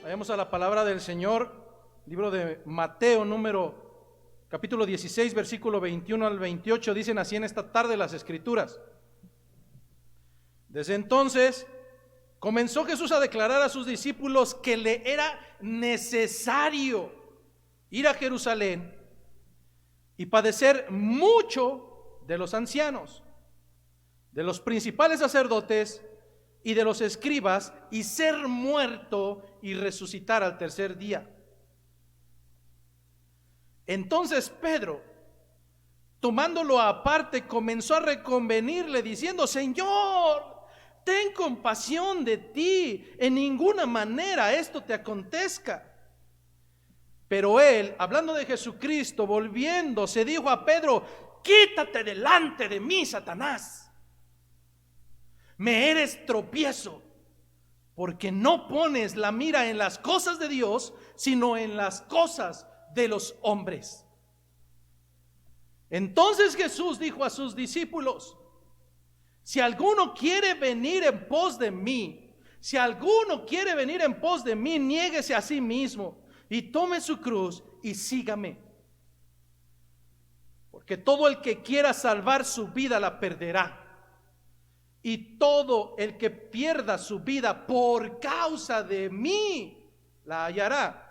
Vayamos a la palabra del Señor, libro de Mateo, capítulo 16, versículo 21 al 28, dicen así en esta tarde las Escrituras. Desde entonces comenzó Jesús a declarar a sus discípulos que le era necesario ir a Jerusalén y padecer mucho de los ancianos, de los principales sacerdotes y de los escribas, y ser muerto y resucitar al tercer día. Entonces Pedro, tomándolo aparte, comenzó a reconvenirle diciendo: Señor, ten compasión de ti, en ninguna manera esto te acontezca. Pero él, hablando de Jesucristo, volviéndose, dijo a Pedro: quítate delante de mí, Satanás. Me eres tropiezo, porque no pones la mira en las cosas de Dios, sino en las cosas de los hombres. Entonces Jesús dijo a sus discípulos: si alguno quiere venir en pos de mí, niéguese a sí mismo y tome su cruz y sígame. Porque todo el que quiera salvar su vida la perderá, y todo el que pierda su vida por causa de mí la hallará.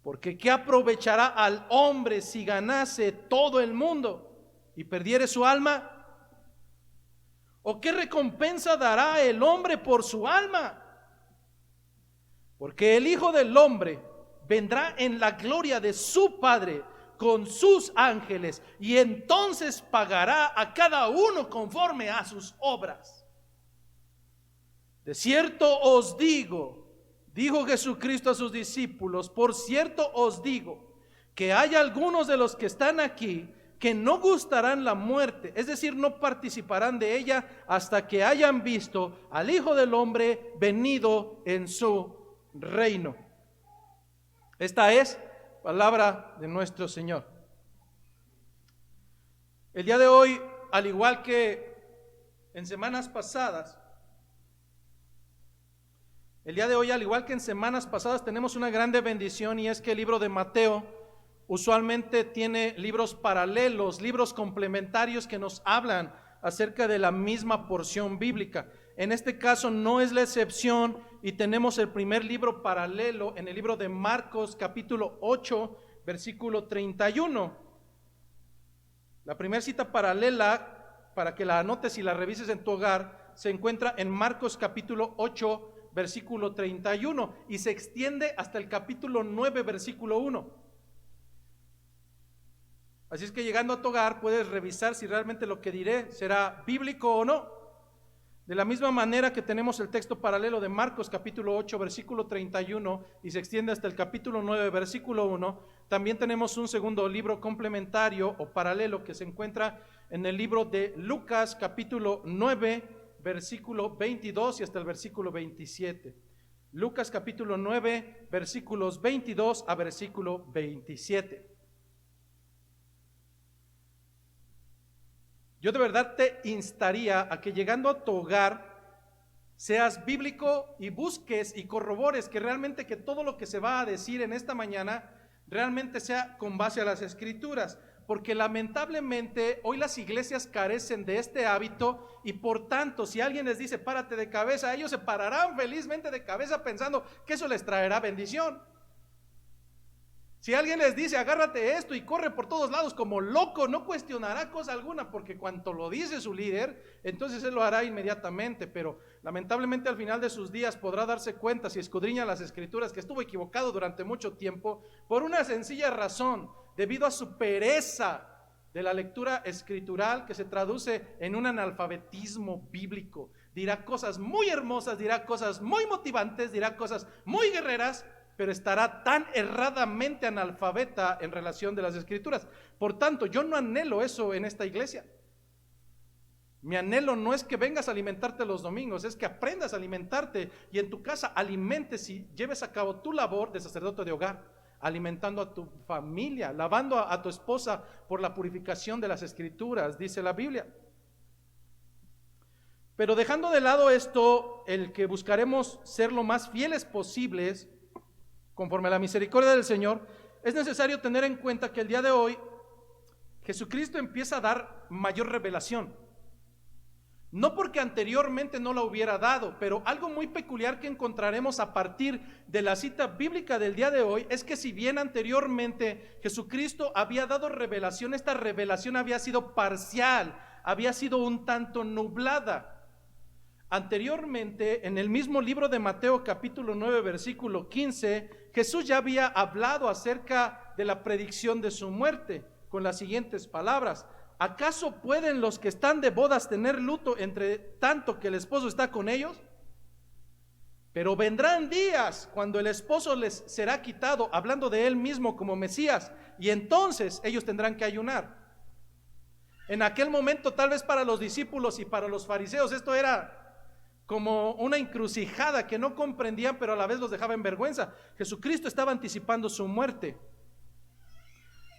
Porque ¿qué aprovechará al hombre si ganase todo el mundo y perdiere su alma? ¿O qué recompensa dará el hombre por su alma? Porque el Hijo del Hombre vendrá en la gloria de su Padre con sus ángeles, y entonces pagará a cada uno conforme a sus obras. De cierto os digo, dijo Jesucristo a sus discípulos, por cierto os digo, que hay algunos de los que están aquí que no gustarán la muerte, es decir, no participarán de ella hasta que hayan visto al Hijo del Hombre venido en su reino. Esta es palabra de nuestro Señor. El día de hoy, al igual que en semanas pasadas, tenemos una grande bendición, y es que el libro de Mateo usualmente tiene libros paralelos, libros complementarios que nos hablan acerca de la misma porción bíblica. En este caso no es la excepción, y tenemos el primer libro paralelo en el libro de Marcos, capítulo 8, versículo 31. La primera cita paralela, para que la anotes y la revises en tu hogar, se encuentra en Marcos capítulo 8, versículo 31, y se extiende hasta el capítulo 9, versículo 1. Así es que llegando a tu hogar puedes revisar si realmente lo que diré será bíblico o no. De la misma manera que tenemos el texto paralelo de Marcos capítulo 8, versículo 31, y se extiende hasta el capítulo 9, versículo 1, también tenemos un segundo libro complementario o paralelo que se encuentra en el libro de Lucas capítulo 9, versículo 22 y hasta el versículo 27. Lucas capítulo 9, versículos 22 a versículo 27. Yo de verdad te instaría a que llegando a tu hogar seas bíblico y busques y corrobores que realmente que todo lo que se va a decir en esta mañana realmente sea con base a las Escrituras, porque lamentablemente hoy las iglesias carecen de este hábito, y por tanto si alguien les dice párate de cabeza, ellos se pararán felizmente de cabeza pensando que eso les traerá bendición. Si alguien les dice agárrate esto y corre por todos lados como loco, no cuestionará cosa alguna, porque cuando lo dice su líder, entonces él lo hará inmediatamente. Pero lamentablemente al final de sus días podrá darse cuenta, si escudriña las Escrituras, que estuvo equivocado durante mucho tiempo por una sencilla razón: debido a su pereza de la lectura escritural, que se traduce en un analfabetismo bíblico. Dirá cosas muy hermosas, dirá cosas muy motivantes, dirá cosas muy guerreras, pero estará tan erradamente analfabeta en relación de las Escrituras. Por tanto, yo no anhelo eso en esta iglesia. Mi anhelo no es que vengas a alimentarte los domingos, es que aprendas a alimentarte y en tu casa alimentes y lleves a cabo tu labor de sacerdote de hogar, alimentando a tu familia, lavando a tu esposa por la purificación de las Escrituras, dice la Biblia. Pero dejando de lado esto, el que buscaremos ser lo más fieles posibles, conforme a la misericordia del Señor, es necesario tener en cuenta que el día de hoy Jesucristo empieza a dar mayor revelación. No porque anteriormente no la hubiera dado, pero algo muy peculiar que encontraremos a partir de la cita bíblica del día de hoy es que si bien anteriormente Jesucristo había dado revelación, esta revelación había sido parcial, había sido un tanto nublada. Anteriormente, en el mismo libro de Mateo capítulo 9 versículo 15, Jesús ya había hablado acerca de la predicción de su muerte con las siguientes palabras: ¿acaso pueden los que están de bodas tener luto entre tanto que el esposo está con ellos? Pero vendrán días cuando el esposo les será quitado, hablando de él mismo como Mesías, y entonces ellos tendrán que ayunar. En aquel momento, tal vez para los discípulos y para los fariseos, esto era como una encrucijada que no comprendían, pero a la vez los dejaba en vergüenza. Jesucristo estaba anticipando su muerte.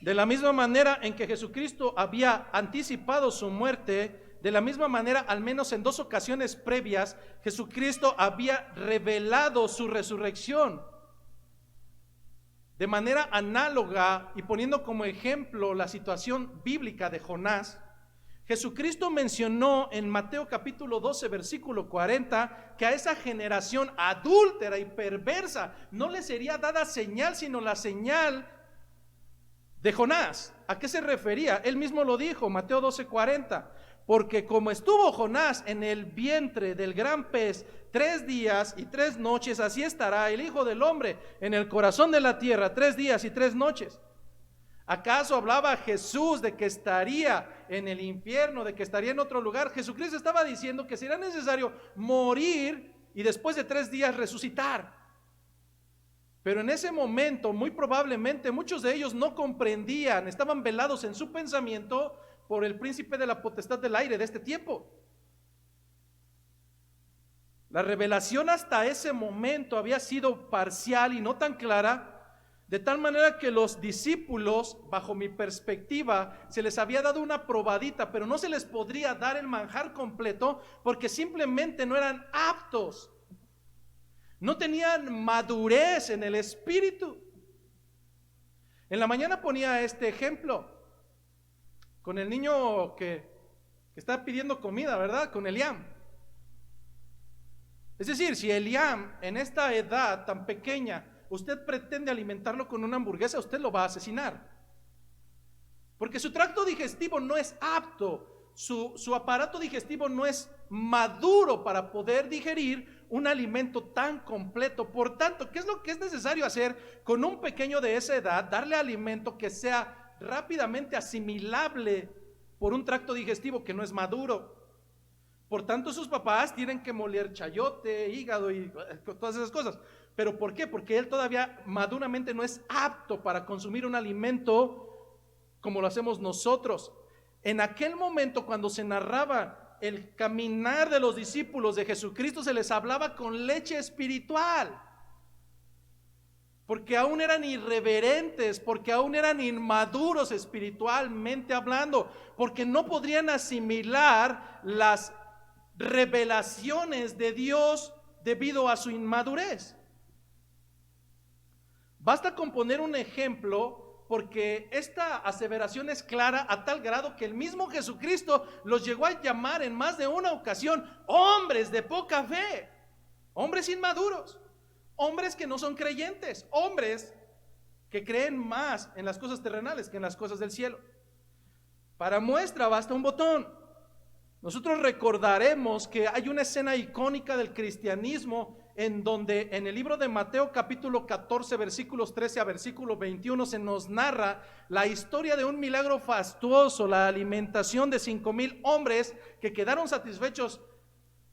De la misma manera en que Jesucristo había anticipado su muerte, de la misma manera, al menos en 2 ocasiones previas, Jesucristo había revelado su resurrección. De manera análoga y poniendo como ejemplo la situación bíblica de Jonás, Jesucristo mencionó en Mateo capítulo 12 versículo 40 que a esa generación adúltera y perversa no le sería dada señal sino la señal de Jonás. ¿A qué se refería? Él mismo lo dijo, Mateo 12:40, porque como estuvo Jonás en el vientre del gran pez 3 días y 3 noches, así estará el Hijo del Hombre en el corazón de la tierra 3 días y 3 noches. ¿Acaso hablaba Jesús de que estaría en el infierno, de que estaría en otro lugar? Jesucristo estaba diciendo que será necesario morir y después de 3 días resucitar. Pero en ese momento, muy probablemente, muchos de ellos no comprendían, estaban velados en su pensamiento por el príncipe de la potestad del aire de este tiempo. La revelación hasta ese momento había sido parcial y no tan clara, de tal manera que los discípulos, bajo mi perspectiva, se les había dado una probadita, pero no se les podría dar el manjar completo porque simplemente no eran aptos. No tenían madurez en el espíritu. En la mañana ponía este ejemplo con el niño que está pidiendo comida, ¿verdad? Con Eliam. Es decir, si Eliam en esta edad tan pequeña usted pretende alimentarlo con una hamburguesa, usted lo va a asesinar. Porque su tracto digestivo no es apto, su aparato digestivo no es maduro para poder digerir un alimento tan completo. Por tanto, ¿qué es lo que es necesario hacer con un pequeño de esa edad? Darle alimento que sea rápidamente asimilable por un tracto digestivo que no es maduro. Por tanto, sus papás tienen que moler chayote, hígado y todas esas cosas. ¿Pero por qué? Porque él todavía maduramente no es apto para consumir un alimento como lo hacemos nosotros. En aquel momento, cuando se narraba el caminar de los discípulos de Jesucristo, se les hablaba con leche espiritual, porque aún eran irreverentes, porque aún eran inmaduros espiritualmente hablando, porque no podrían asimilar las revelaciones de Dios debido a su inmadurez. Basta con poner un ejemplo, porque esta aseveración es clara a tal grado que el mismo Jesucristo los llegó a llamar en más de una ocasión hombres de poca fe, hombres inmaduros, hombres que no son creyentes, hombres que creen más en las cosas terrenales que en las cosas del cielo. Para muestra basta un botón. Nosotros recordaremos que hay una escena icónica del cristianismo en donde en el libro de Mateo capítulo 14 versículos 13 a versículo 21 se nos narra la historia de un milagro fastuoso, la alimentación de 5,000 hombres que quedaron satisfechos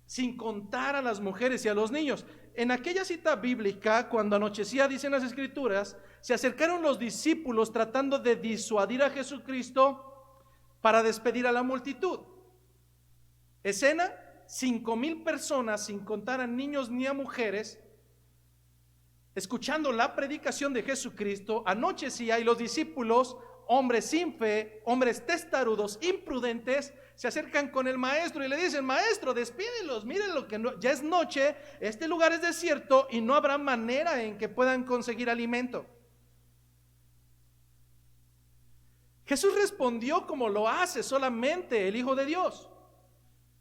sin contar a las mujeres y a los niños. En aquella cita bíblica, cuando anochecía, dicen las escrituras, se acercaron los discípulos tratando de disuadir a Jesucristo para despedir a la multitud. Escena: 5,000 personas, sin contar a niños ni a mujeres, escuchando la predicación de Jesucristo. Anochecía y los discípulos, hombres sin fe, hombres testarudos, imprudentes, se acercan con el maestro y le dicen: maestro, despídelos, miren lo que ya es noche, este lugar es desierto y no habrá manera en que puedan conseguir alimento. Jesús respondió como lo hace solamente el Hijo de Dios: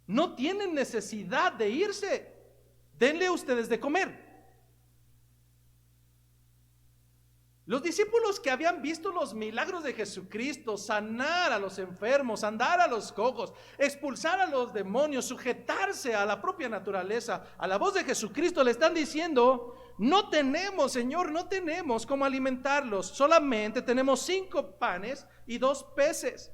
no tienen necesidad de irse, denle ustedes de comer. Los discípulos que habían visto los milagros de Jesucristo, sanar a los enfermos, andar a los cojos, expulsar a los demonios, sujetarse a la propia naturaleza, a la voz de Jesucristo, le están diciendo: no tenemos, Señor, no tenemos cómo alimentarlos, solamente tenemos 5 panes y 2 peces.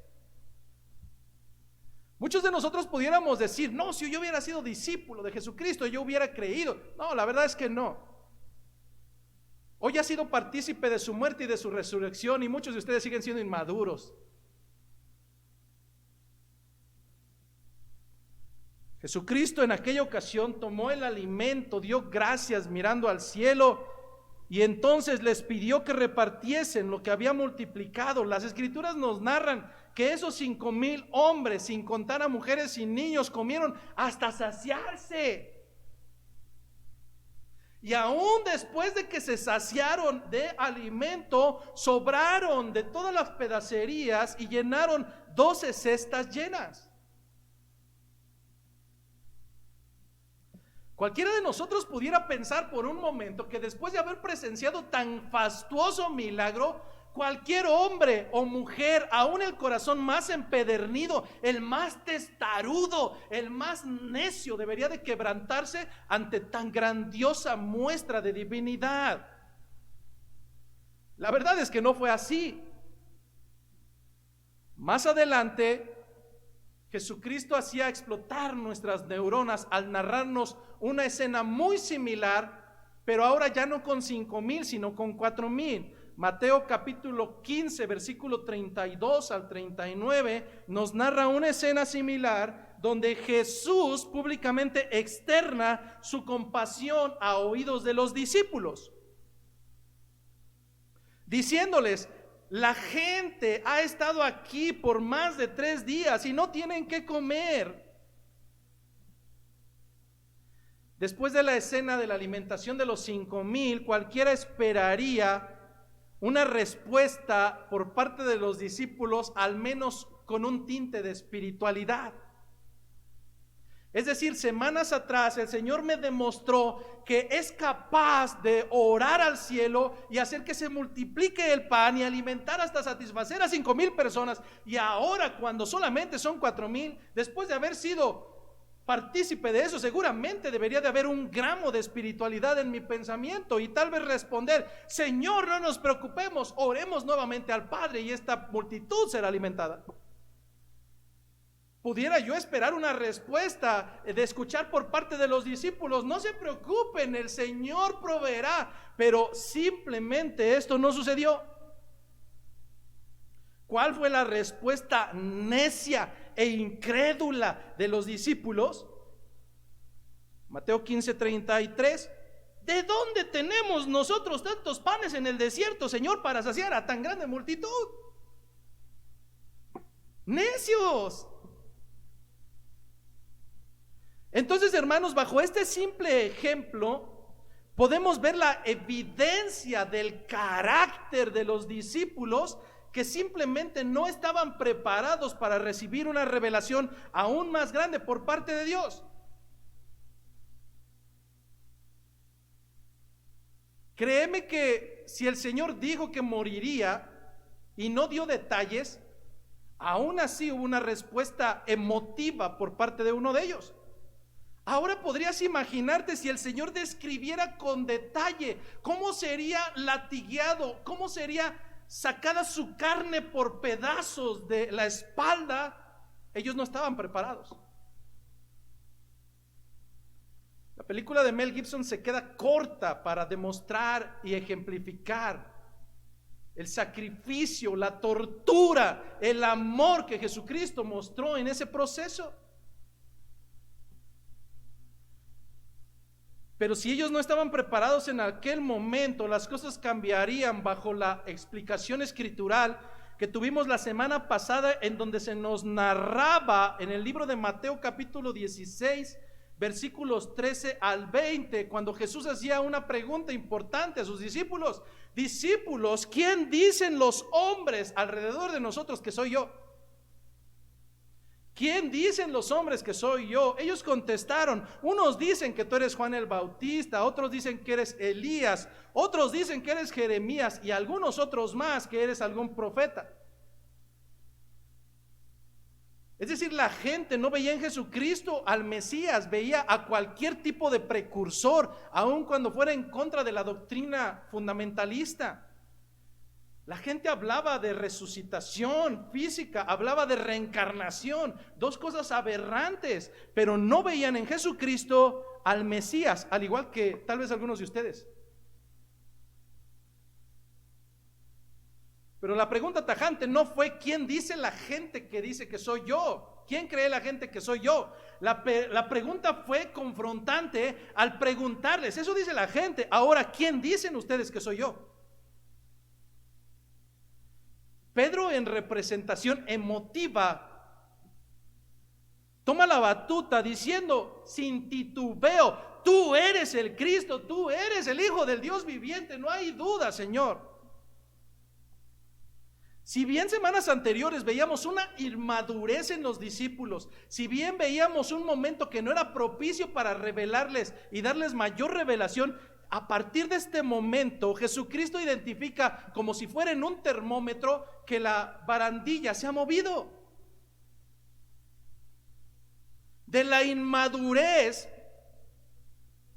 Muchos de nosotros pudiéramos decir: no, si yo hubiera sido discípulo de Jesucristo, yo hubiera creído. No, la verdad es que no. Hoy ha sido partícipe de su muerte y de su resurrección, y muchos de ustedes siguen siendo inmaduros. Jesucristo en aquella ocasión tomó el alimento, dio gracias mirando al cielo, y entonces les pidió que repartiesen lo que había multiplicado. Las escrituras nos narran que esos 5,000 hombres, sin contar a mujeres y niños, comieron hasta saciarse. Y aún después de que se saciaron de alimento, sobraron de todas las pedacerías y llenaron 12 cestas llenas. Cualquiera de nosotros pudiera pensar por un momento que después de haber presenciado tan fastuoso milagro, cualquier hombre o mujer, aún el corazón más empedernido, el más testarudo, el más necio, debería de quebrantarse ante tan grandiosa muestra de divinidad. La verdad es que no fue así. Más adelante, Jesucristo hacía explotar nuestras neuronas al narrarnos una escena muy similar, pero ahora ya no con 5,000, sino con 4,000. Mateo capítulo 15, versículo 32 al 39, nos narra una escena similar donde Jesús públicamente externa su compasión a oídos de los discípulos, diciéndoles: la gente ha estado aquí por más de 3 días y no tienen qué comer. Después de la escena de la alimentación de los 5,000, cualquiera esperaría una respuesta por parte de los discípulos, al menos con un tinte de espiritualidad. Es decir, semanas atrás el Señor me demostró que es capaz de orar al cielo y hacer que se multiplique el pan y alimentar hasta satisfacer a 5,000 personas. Y ahora, cuando solamente son 4,000, después de haber sido partícipe de eso, seguramente debería de haber un gramo de espiritualidad en mi pensamiento y tal vez responder: Señor, no nos preocupemos, oremos nuevamente al Padre y esta multitud será alimentada. Pudiera yo esperar una respuesta de escuchar por parte de los discípulos: no se preocupen, el Señor proveerá. Pero simplemente esto no sucedió. ¿Cuál fue la respuesta necia e incrédula de los discípulos? Mateo 15:33: ¿de dónde tenemos nosotros tantos panes en el desierto, Señor, para saciar a tan grande multitud? ¡Necios! Entonces, hermanos, bajo este simple ejemplo podemos ver la evidencia del carácter de los discípulos, que simplemente no estaban preparados para recibir una revelación aún más grande por parte de Dios. Créeme que si el Señor dijo que moriría y no dio detalles, aún así hubo una respuesta emotiva por parte de uno de ellos. Ahora podrías imaginarte si el Señor describiera con detalle cómo sería latigueado, cómo sería sacada su carne por pedazos de la espalda. Ellos no estaban preparados. La película de Mel Gibson se queda corta para demostrar y ejemplificar el sacrificio, la tortura, el amor que Jesucristo mostró en ese proceso. Pero si ellos no estaban preparados en aquel momento, las cosas cambiarían bajo la explicación escritural que tuvimos la semana pasada, en donde se nos narraba en el libro de Mateo capítulo 16, versículos 13 al 20, cuando Jesús hacía una pregunta importante a sus discípulos: discípulos, ¿quién dicen los hombres alrededor de nosotros que soy yo? ¿Quién dicen los hombres que soy yo? Ellos contestaron: unos dicen que tú eres Juan el Bautista, otros dicen que eres Elías, otros dicen que eres Jeremías, y algunos otros más que eres algún profeta. Es decir, la gente no veía en Jesucristo al Mesías, veía a cualquier tipo de precursor, aun cuando fuera en contra de la doctrina fundamentalista. La gente hablaba de resucitación física, hablaba de reencarnación, dos cosas aberrantes, pero no veían en Jesucristo al Mesías, al igual que tal vez algunos de ustedes. Pero la pregunta tajante no fue: ¿quién dice la gente que dice que soy yo? ¿Quién cree la gente que soy yo? La pregunta fue confrontante al preguntarles: eso dice la gente, ahora ¿quién dicen ustedes que soy yo? Pedro, en representación emotiva, toma la batuta diciendo sin titubeo: tú eres el Cristo, tú eres el Hijo del Dios viviente, no hay duda, Señor. Si bien semanas anteriores veíamos una inmadurez en los discípulos, si bien veíamos un momento que no era propicio para revelarles y darles mayor revelación, a partir de este momento Jesucristo identifica, como si fuera en un termómetro, que la barandilla se ha movido. De la inmadurez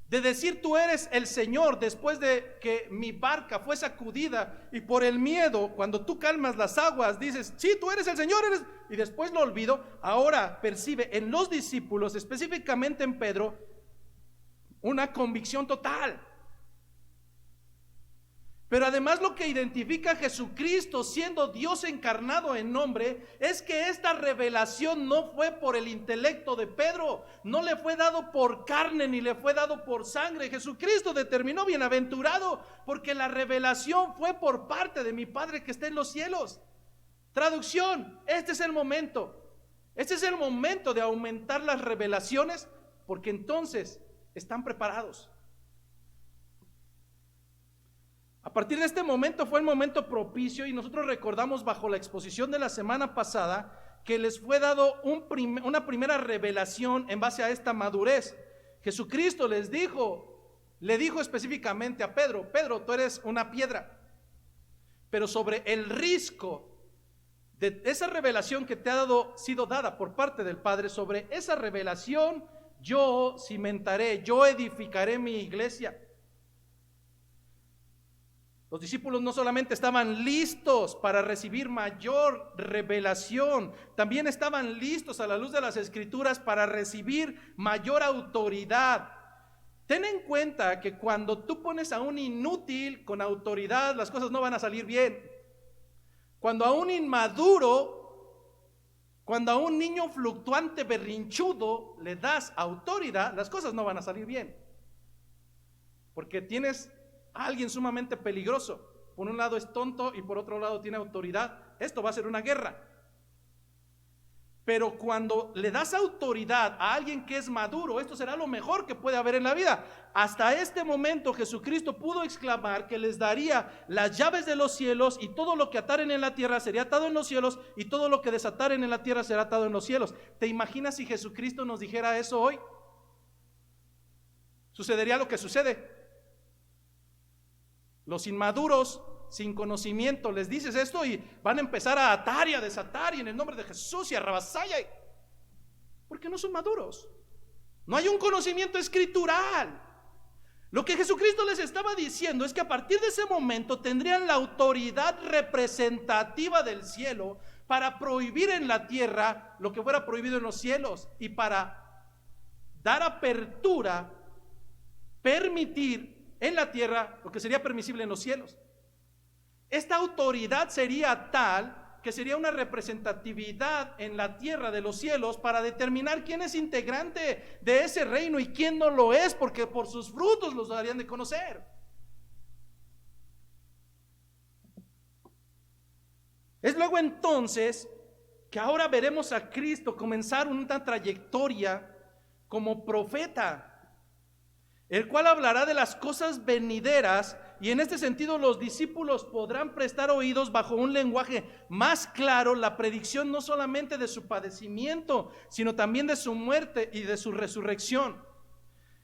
de decir tú eres el Señor, después de que mi barca fue sacudida, y por el miedo, cuando tú calmas las aguas, dices sí, tú eres el Señor, y después lo olvido. Ahora percibe en los discípulos, específicamente en Pedro, una convicción total. Pero además, lo que identifica a Jesucristo siendo Dios encarnado en hombre es que esta revelación no fue por el intelecto de Pedro, no le fue dado por carne ni le fue dado por sangre. Jesucristo determinó: bienaventurado, porque la revelación fue por parte de mi Padre que está en los cielos. Traducción: este es el momento. Este es el momento de aumentar las revelaciones, porque entonces están preparados. A partir de este momento fue el momento propicio, y nosotros recordamos bajo la exposición de la semana pasada que les fue dado una primera revelación en base a esta madurez. Jesucristo le dijo específicamente a Pedro: Pedro, tú eres una piedra, pero sobre el risco de esa revelación que te ha sido dada por parte del Padre, sobre esa revelación yo cimentaré, yo edificaré mi iglesia. Los discípulos no solamente estaban listos para recibir mayor revelación, también estaban listos a la luz de las Escrituras para recibir mayor autoridad. Ten en cuenta que cuando tú pones a un inútil con autoridad, las cosas no van a salir bien. Cuando a un inmaduro, cuando a un niño fluctuante berrinchudo le das autoridad, las cosas no van a salir bien. Porque tienes a alguien sumamente peligroso. Por un lado es tonto y por otro lado tiene autoridad. Esto va a ser una guerra. Pero cuando le das autoridad a alguien que es maduro, esto será lo mejor que puede haber en la vida. Hasta este momento Jesucristo pudo exclamar que les daría las llaves de los cielos, y todo lo que ataren en la tierra sería atado en los cielos, y todo lo que desataren en la tierra será atado en los cielos. ¿Te imaginas si Jesucristo nos dijera eso hoy? Sucedería lo que sucede. Los inmaduros, sin conocimiento, les dices esto y van a empezar a atar y a desatar, y en el nombre de Jesús y a rabasaya, porque no son maduros. No hay un conocimiento escritural. Lo que Jesucristo les estaba diciendo es que a partir de ese momento tendrían la autoridad representativa del cielo para prohibir en la tierra lo que fuera prohibido en los cielos, y para dar apertura, permitir en la tierra lo que sería permisible en los cielos. Esta autoridad sería tal que sería una representatividad en la tierra de los cielos para determinar quién es integrante de ese reino y quién no lo es, porque por sus frutos los darían de conocer. Es luego entonces que ahora veremos a Cristo comenzar una trayectoria como profeta, el cual hablará de las cosas venideras, y en este sentido los discípulos podrán prestar oídos bajo un lenguaje más claro la predicción no solamente de su padecimiento, sino también de su muerte y de su resurrección.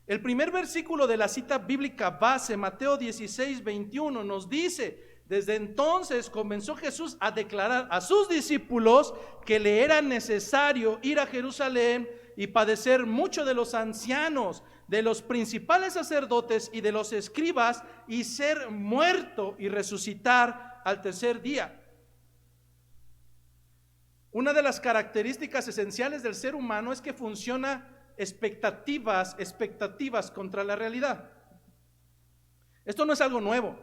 El primer versículo de la cita bíblica base, Mateo 16:21, nos dice: desde entonces comenzó Jesús a declarar a sus discípulos que le era necesario ir a Jerusalén y padecer mucho de los ancianos, de los principales sacerdotes y de los escribas, y ser muerto y resucitar al tercer día. Una de las características esenciales del ser humano es que funciona expectativas contra la realidad. Esto no es algo nuevo.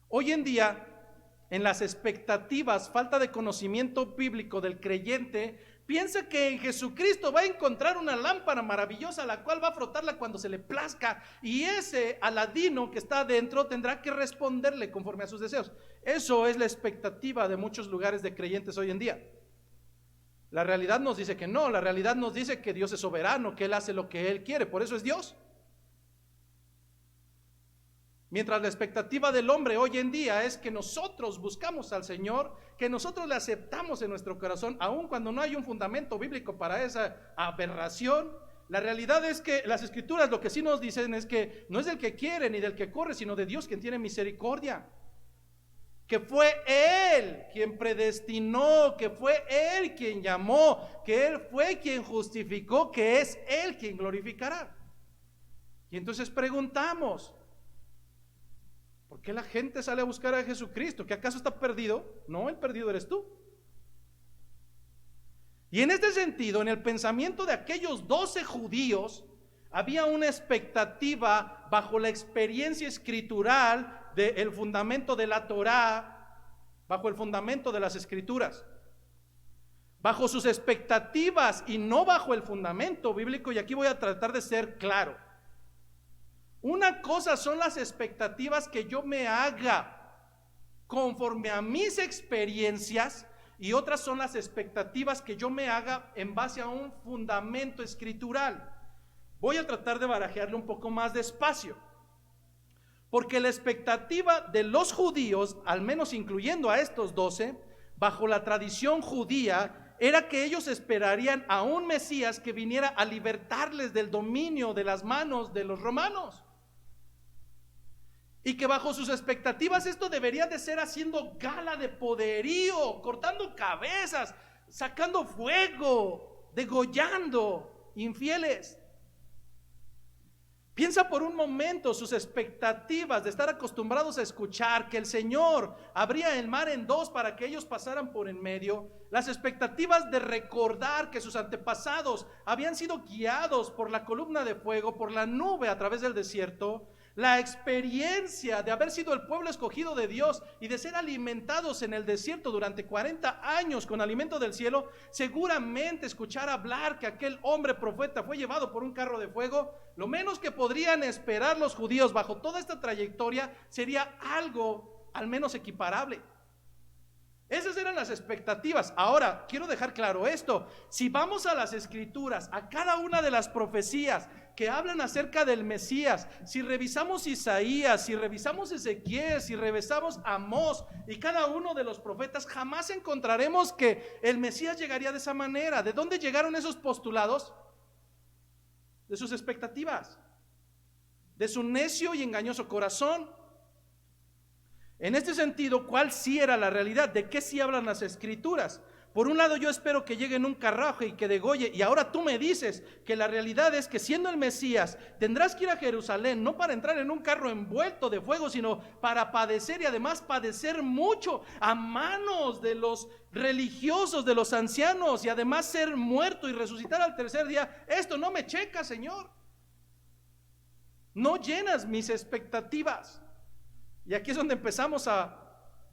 Hoy en día, en las expectativas, falta de conocimiento bíblico del creyente, piensa que en Jesucristo va a encontrar una lámpara maravillosa, la cual va a frotarla cuando se le plazca, y ese Aladino que está adentro tendrá que responderle conforme a sus deseos. Eso es la expectativa de muchos lugares de creyentes hoy en día. La realidad nos dice que no, la realidad nos dice que Dios es soberano, que Él hace lo que Él quiere, por eso es Dios. Mientras la expectativa del hombre hoy en día es que nosotros buscamos al Señor, que nosotros le aceptamos en nuestro corazón, aun cuando no hay un fundamento bíblico para esa aberración. La realidad es que las Escrituras lo que sí nos dicen es que no es del que quiere ni del que corre, sino de Dios quien tiene misericordia. Que fue Él quien predestinó, que fue Él quien llamó, que Él fue quien justificó, que es Él quien glorificará. Y entonces preguntamos: ¿por qué la gente sale a buscar a Jesucristo? ¿Que acaso está perdido? No, el perdido eres tú. Y en este sentido, en el pensamiento de aquellos 12 judíos, había una expectativa bajo la experiencia escritural del fundamento de la Torá, bajo el fundamento de las Escrituras, bajo sus expectativas y no bajo el fundamento bíblico. Y aquí voy a tratar de ser claro. Una cosa son las expectativas que yo me haga conforme a mis experiencias, y otras son las expectativas que yo me haga en base a un fundamento escritural. Voy a tratar de barajearlo un poco más despacio, porque la expectativa de los judíos, al menos incluyendo a estos 12, bajo la tradición judía, era que ellos esperarían a un Mesías que viniera a libertarles del dominio de las manos de los romanos. Y que bajo sus expectativas esto debería de ser haciendo gala de poderío, cortando cabezas, sacando fuego, degollando infieles. Piensa por un momento sus expectativas de estar acostumbrados a escuchar que el Señor abría el mar en dos para que ellos pasaran por en medio, las expectativas de recordar que sus antepasados habían sido guiados por la columna de fuego, por la nube a través del desierto, la experiencia de haber sido el pueblo escogido de Dios y de ser alimentados en el desierto durante 40 años con alimento del cielo. Seguramente escuchar hablar que aquel hombre profeta fue llevado por un carro de fuego, lo menos que podrían esperar los judíos bajo toda esta trayectoria sería algo al menos equiparable. Esas eran las expectativas. Ahora, quiero dejar claro esto: si vamos a las Escrituras, a cada una de las profecías que hablan acerca del Mesías, si revisamos Isaías, si revisamos Ezequiel, si revisamos Amós y cada uno de los profetas, jamás encontraremos que el Mesías llegaría de esa manera. ¿De dónde llegaron esos postulados? De sus expectativas, de su necio y engañoso corazón. En este sentido, ¿cuál sí era la realidad? ¿De qué sí hablan las Escrituras? Por un lado, yo espero que llegue en un carruaje y que degolle, y ahora tú me dices que la realidad es que siendo el Mesías tendrás que ir a Jerusalén, no para entrar en un carro envuelto de fuego, sino para padecer, y además padecer mucho a manos de los religiosos, de los ancianos, y además ser muerto y resucitar al tercer día. Esto no me checa, Señor. No llenas mis expectativas. Y aquí es donde empezamos a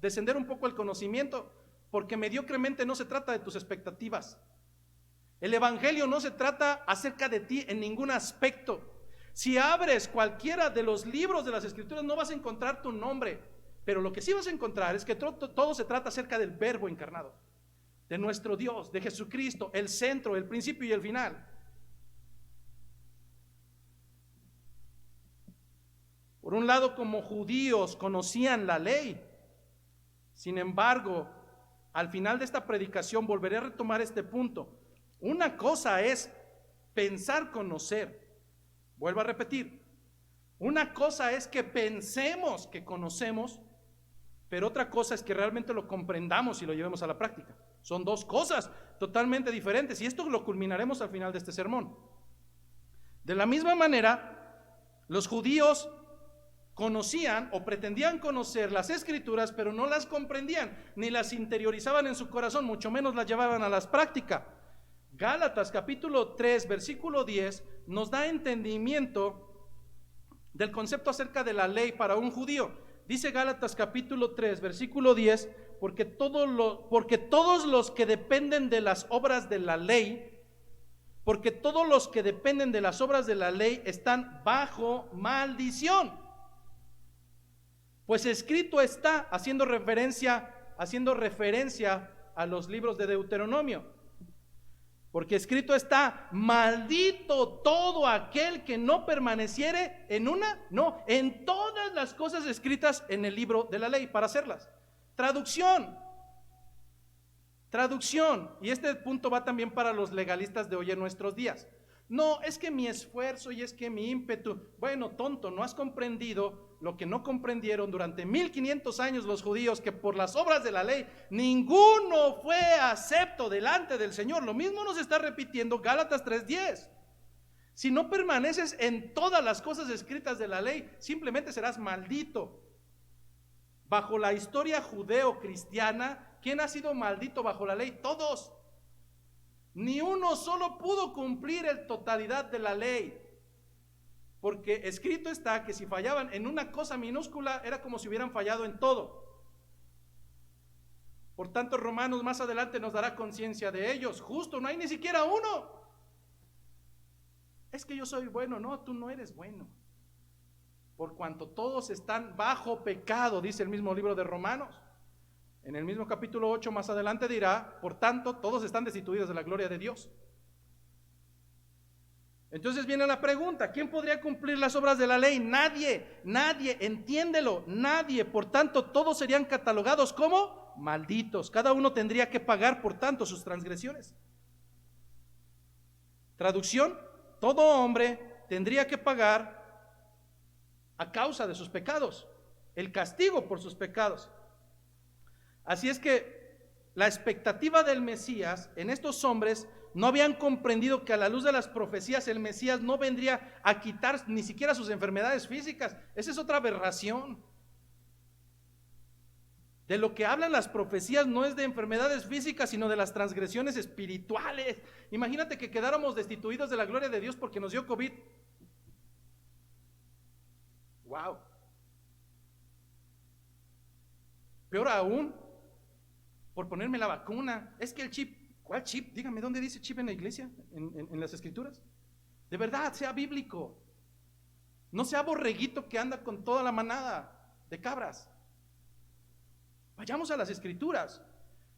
descender un poco el conocimiento, porque mediocremente no se trata de tus expectativas. El evangelio no se trata acerca de ti en ningún aspecto. Si abres cualquiera de los libros de las Escrituras no vas a encontrar tu nombre, Pero lo que sí vas a encontrar es que todo se trata acerca del Verbo encarnado, de nuestro Dios, de Jesucristo, el centro, el principio y el final. Por un lado, como judíos conocían la ley. Sin embargo, al final de esta predicación volveré a retomar este punto. Una cosa es pensar conocer. Vuelvo a repetir. Una cosa es que pensemos que conocemos, pero otra cosa es que realmente lo comprendamos y lo llevemos a la práctica. Son dos cosas totalmente diferentes, y esto lo culminaremos al final de este sermón. De la misma manera, los judíos conocían o pretendían conocer las escrituras, pero no las comprendían, ni las interiorizaban en su corazón, mucho menos las llevaban a las prácticas. Gálatas capítulo 3, versículo 10, nos da entendimiento del concepto acerca de la ley para un judío. Dice Gálatas capítulo 3, versículo 10, porque todos los que dependen de las obras de la ley, porque todos los que dependen de las obras de la ley están bajo maldición. Pues escrito está, haciendo referencia a los libros de Deuteronomio. Porque escrito está: maldito todo aquel que no permaneciere en todas las cosas escritas en el libro de la ley para hacerlas. Traducción. Y este punto va también para los legalistas de hoy en nuestros días. No, es que mi esfuerzo y es que mi ímpetu. Bueno, tonto, no has comprendido lo que no comprendieron durante 1500 años los judíos, que por las obras de la ley ninguno fue acepto delante del Señor. Lo mismo nos está repitiendo Gálatas 3:10. Si no permaneces en todas las cosas escritas de la ley, simplemente serás maldito. Bajo la historia judeo-cristiana, ¿quién ha sido maldito bajo la ley? Todos. Ni uno solo pudo cumplir en totalidad de la ley, porque escrito está que si fallaban en una cosa minúscula era como si hubieran fallado en todo. Por tanto, Romanos más adelante nos dará conciencia de ellos. Justo, no hay ni siquiera uno. Es que yo soy bueno. No, tú no eres bueno, por cuanto todos están bajo pecado, dice el mismo libro de Romanos. En el mismo capítulo 8 más adelante dirá: por tanto, todos están destituidos de la gloria de Dios. Entonces viene la pregunta: ¿quién podría cumplir las obras de la ley? Nadie, entiéndelo, nadie. Por tanto, todos serían catalogados como malditos. Cada uno tendría que pagar, por tanto, sus transgresiones. Traducción: todo hombre tendría que pagar a causa de sus pecados, el castigo por sus pecados. Así es que la expectativa del Mesías en estos hombres no habían comprendido que a la luz de las profecías el Mesías no vendría a quitar ni siquiera sus enfermedades físicas. Esa es otra aberración. De lo que hablan las profecías no es de enfermedades físicas, sino de las transgresiones espirituales. Imagínate que quedáramos destituidos de la gloria de Dios porque nos dio COVID. Wow. Peor aún, por ponerme la vacuna. Es que el chip, ¿cuál chip? Dígame, ¿dónde dice chip en la iglesia? ¿En las escrituras? De verdad, sea bíblico. No sea borreguito que anda con toda la manada de cabras. Vayamos a las escrituras.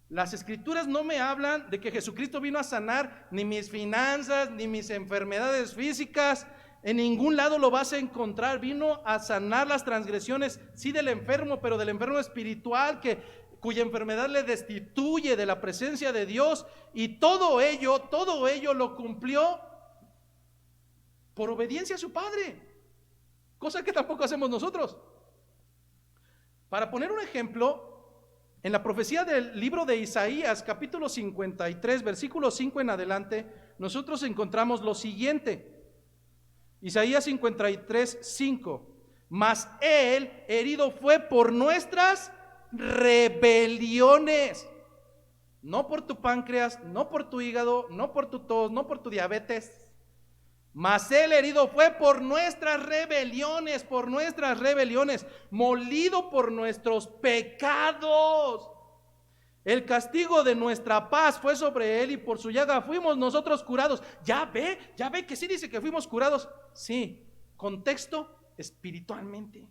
Las escrituras no me hablan de que Jesucristo vino a sanar ni mis finanzas, ni mis enfermedades físicas. En ningún lado lo vas a encontrar. Vino a sanar las transgresiones, sí, del enfermo, pero del enfermo espiritual, cuya enfermedad le destituye de la presencia de Dios. Y todo ello lo cumplió por obediencia a su Padre, cosa que tampoco hacemos nosotros. Para poner un ejemplo, en la profecía del libro de Isaías, capítulo 53, versículo 5 en adelante, nosotros encontramos lo siguiente. Isaías 53, 5. Mas él herido fue por nuestras rebeliones, no por tu páncreas, no por tu hígado, no por tu tos, no por tu diabetes. Mas él herido fue por nuestras rebeliones, molido por nuestros pecados. El castigo de nuestra paz fue sobre él y por su llaga fuimos nosotros curados. Ya ve que sí dice que fuimos curados. Sí, contexto: espiritualmente.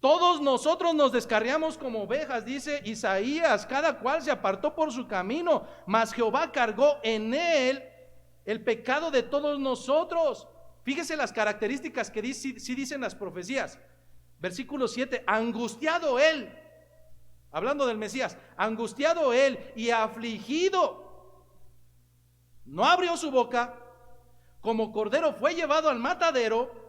Todos nosotros nos descarriamos como ovejas, dice Isaías, cada cual se apartó por su camino, mas Jehová cargó en él el pecado de todos nosotros. Fíjese las características que sí dicen las profecías. Versículo 7, angustiado él, hablando del Mesías, angustiado él y afligido, no abrió su boca, como cordero fue llevado al matadero,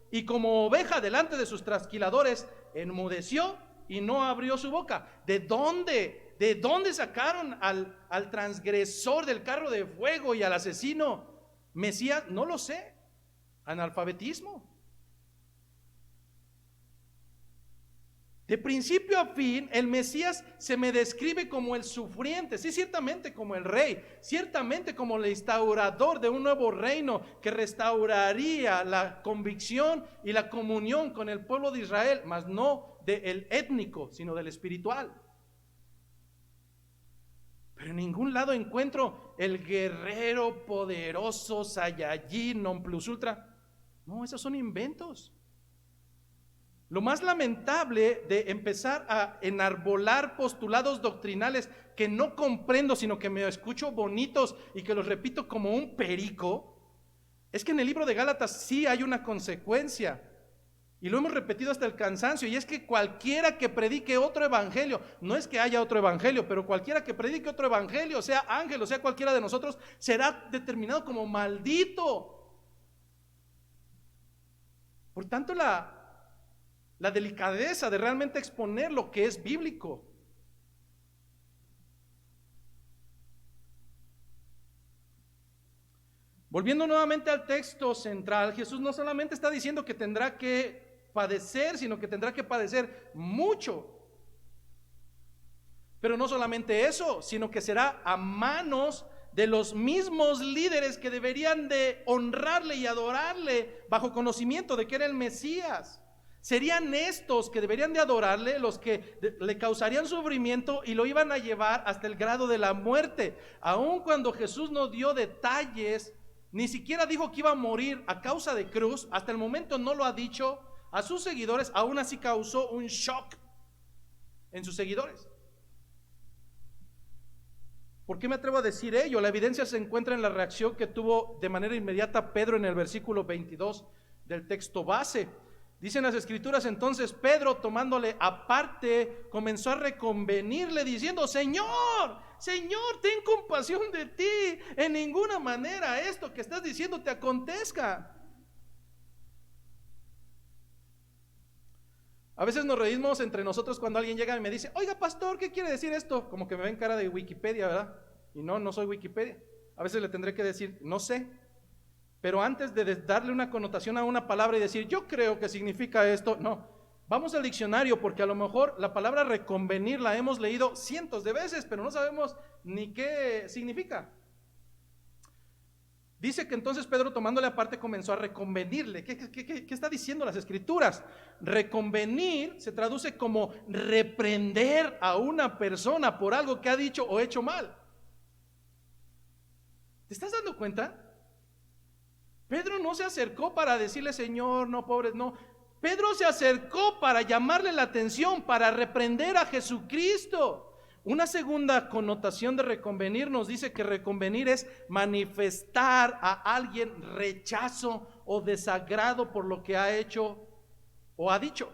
y como oveja delante de sus trasquiladores, enmudeció y no abrió su boca. ¿De dónde? ¿De dónde sacaron al transgresor del carro de fuego y al asesino Mesías? No lo sé. Analfabetismo. De principio a fin, el Mesías se me describe como el sufriente, sí, ciertamente como el rey, ciertamente como el instaurador de un nuevo reino que restauraría la convicción y la comunión con el pueblo de Israel, mas no del étnico, sino del espiritual. Pero en ningún lado encuentro el guerrero poderoso, Saiyajin, non plus ultra. No, esos son inventos. Lo más lamentable de empezar a enarbolar postulados doctrinales que no comprendo, sino que me escucho bonitos y que los repito como un perico, es que en el libro de Gálatas sí hay una consecuencia. Y lo hemos repetido hasta el cansancio, y es que cualquiera que predique otro evangelio, no es que haya otro evangelio, pero cualquiera que predique otro evangelio, sea ángel o sea cualquiera de nosotros, será determinado como maldito. Por tanto, la delicadeza de realmente exponer lo que es bíblico. Volviendo nuevamente al texto central, Jesús no solamente está diciendo que tendrá que padecer, sino que tendrá que padecer mucho. Pero no solamente eso, sino que será a manos de los mismos líderes que deberían de honrarle y adorarle bajo conocimiento de que era el Mesías. Serían estos que deberían de adorarle los que le causarían sufrimiento y lo iban a llevar hasta el grado de la muerte. Aun cuando Jesús no dio detalles, ni siquiera dijo que iba a morir a causa de cruz, hasta el momento no lo ha dicho a sus seguidores, aún así causó un shock en sus seguidores. ¿Por qué me atrevo a decir ello? La evidencia se encuentra en la reacción que tuvo de manera inmediata Pedro en el versículo 22 del texto base. Dicen las escrituras, entonces Pedro, tomándole aparte, comenzó a reconvenirle diciendo: Señor, Señor, ten compasión de ti, en ninguna manera esto que estás diciendo te acontezca. A veces nos reímos entre nosotros cuando alguien llega y me dice: oiga, pastor, ¿qué quiere decir esto? Como que me ven cara de Wikipedia, ¿verdad? Y no soy Wikipedia. A veces le tendré que decir: no sé. Pero antes de darle una connotación a una palabra y decir yo creo que significa esto, no, vamos al diccionario, porque a lo mejor la palabra reconvenir la hemos leído cientos de veces, pero no sabemos ni qué significa. Dice que entonces Pedro, tomándole aparte, comenzó a reconvenirle. ¿Qué está diciendo las escrituras? Reconvenir se traduce como reprender a una persona por algo que ha dicho o hecho mal. ¿Te estás dando cuenta? Pedro no se acercó para decirle: Señor, no, pobres, no. Pedro se acercó para llamarle la atención, para reprender a Jesucristo. Una segunda connotación de reconvenir nos dice que reconvenir es manifestar a alguien rechazo o desagrado por lo que ha hecho o ha dicho.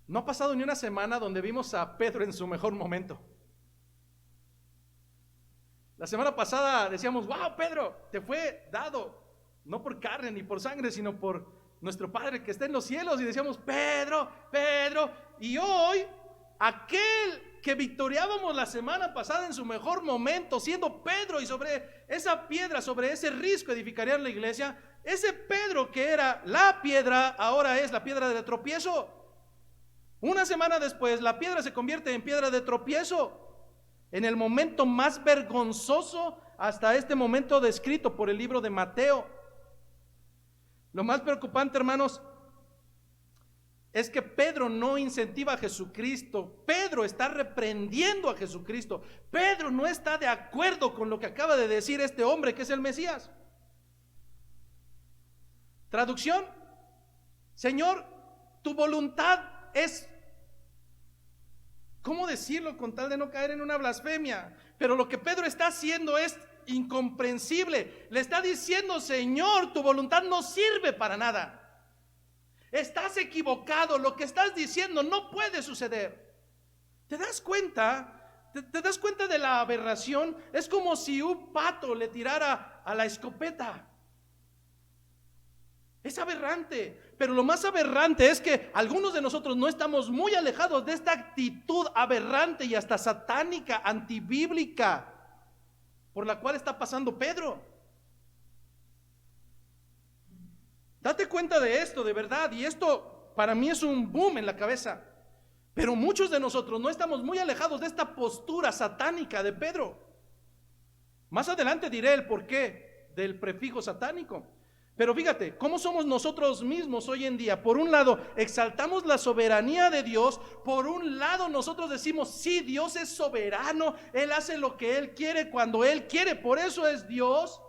No ha pasado ni una semana donde vimos a Pedro en su mejor momento. La semana pasada decíamos: wow, Pedro, te fue dado, no por carne ni por sangre, sino por nuestro Padre que está en los cielos. Y decíamos: Pedro, Pedro. Y hoy, aquel que victoriábamos la semana pasada en su mejor momento, siendo Pedro, y sobre esa piedra, sobre ese risco edificarían la iglesia, ese Pedro que era la piedra, ahora es la piedra de tropiezo. Una semana después, la piedra se convierte en piedra de tropiezo. En el momento más vergonzoso hasta este momento descrito por el libro de Mateo. Lo más preocupante, hermanos, es que Pedro no incentiva a Jesucristo. Pedro está reprendiendo a Jesucristo. Pedro no está de acuerdo con lo que acaba de decir este hombre que es el Mesías. Traducción: Señor, tu voluntad es, ¿cómo decirlo con tal de no caer en una blasfemia? Pero lo que Pedro está haciendo es incomprensible. Le está diciendo: Señor, tu voluntad no sirve para nada. Estás equivocado, lo que estás diciendo no puede suceder. ¿Te das cuenta? ¿Te das cuenta de la aberración? Es como si un pato le tirara a la escopeta. Es aberrante, pero lo más aberrante es que algunos de nosotros no estamos muy alejados de esta actitud aberrante y hasta satánica, antibíblica, por la cual está pasando Pedro. Date cuenta de esto, de verdad, y esto para mí es un boom en la cabeza. Pero muchos de nosotros no estamos muy alejados de esta postura satánica de Pedro. Más adelante diré el porqué del prefijo satánico. Pero fíjate, ¿cómo somos nosotros mismos hoy en día? Por un lado, exaltamos la soberanía de Dios. Por un lado, nosotros decimos: sí, Dios es soberano. Él hace lo que Él quiere cuando Él quiere. Por eso es Dios.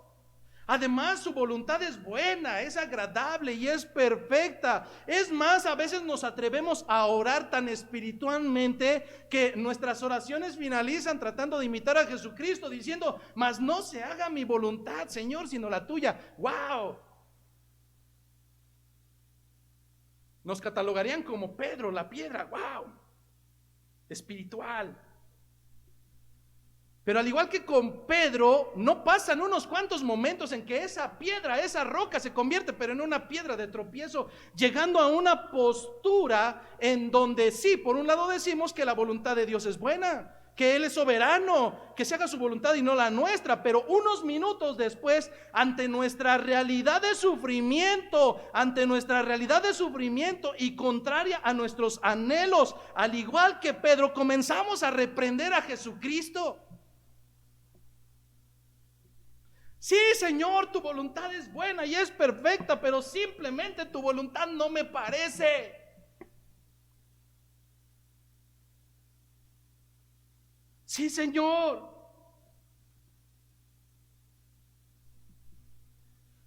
Además, su voluntad es buena, es agradable y es perfecta. Es más, a veces nos atrevemos a orar tan espiritualmente que nuestras oraciones finalizan tratando de imitar a Jesucristo, diciendo: mas no se haga mi voluntad, Señor, sino la tuya. ¡Wow! Nos catalogarían como Pedro, la piedra. ¡Wow! Espiritual. Pero al igual que con Pedro, no pasan unos cuantos momentos en que esa piedra, esa roca se convierte pero en una piedra de tropiezo, llegando a una postura en donde sí, por un lado decimos que la voluntad de Dios es buena, que Él es soberano, que se haga su voluntad y no la nuestra, pero unos minutos después, ante nuestra realidad de sufrimiento, y contraria a nuestros anhelos, al igual que Pedro, comenzamos a reprender a Jesucristo. Sí, Señor, tu voluntad es buena y es perfecta, pero simplemente tu voluntad no me parece. Sí, Señor.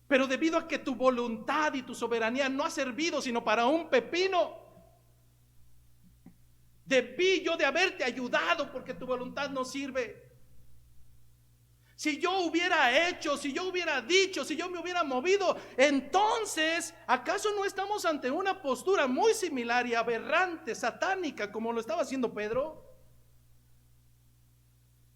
Pero debido a que tu voluntad y tu soberanía no ha servido sino para un pepino, debí yo de haberte ayudado porque tu voluntad no sirve. Si yo hubiera hecho, si yo hubiera dicho, si yo me hubiera movido, entonces, ¿acaso no estamos ante una postura muy similar y aberrante, satánica, como lo estaba haciendo Pedro?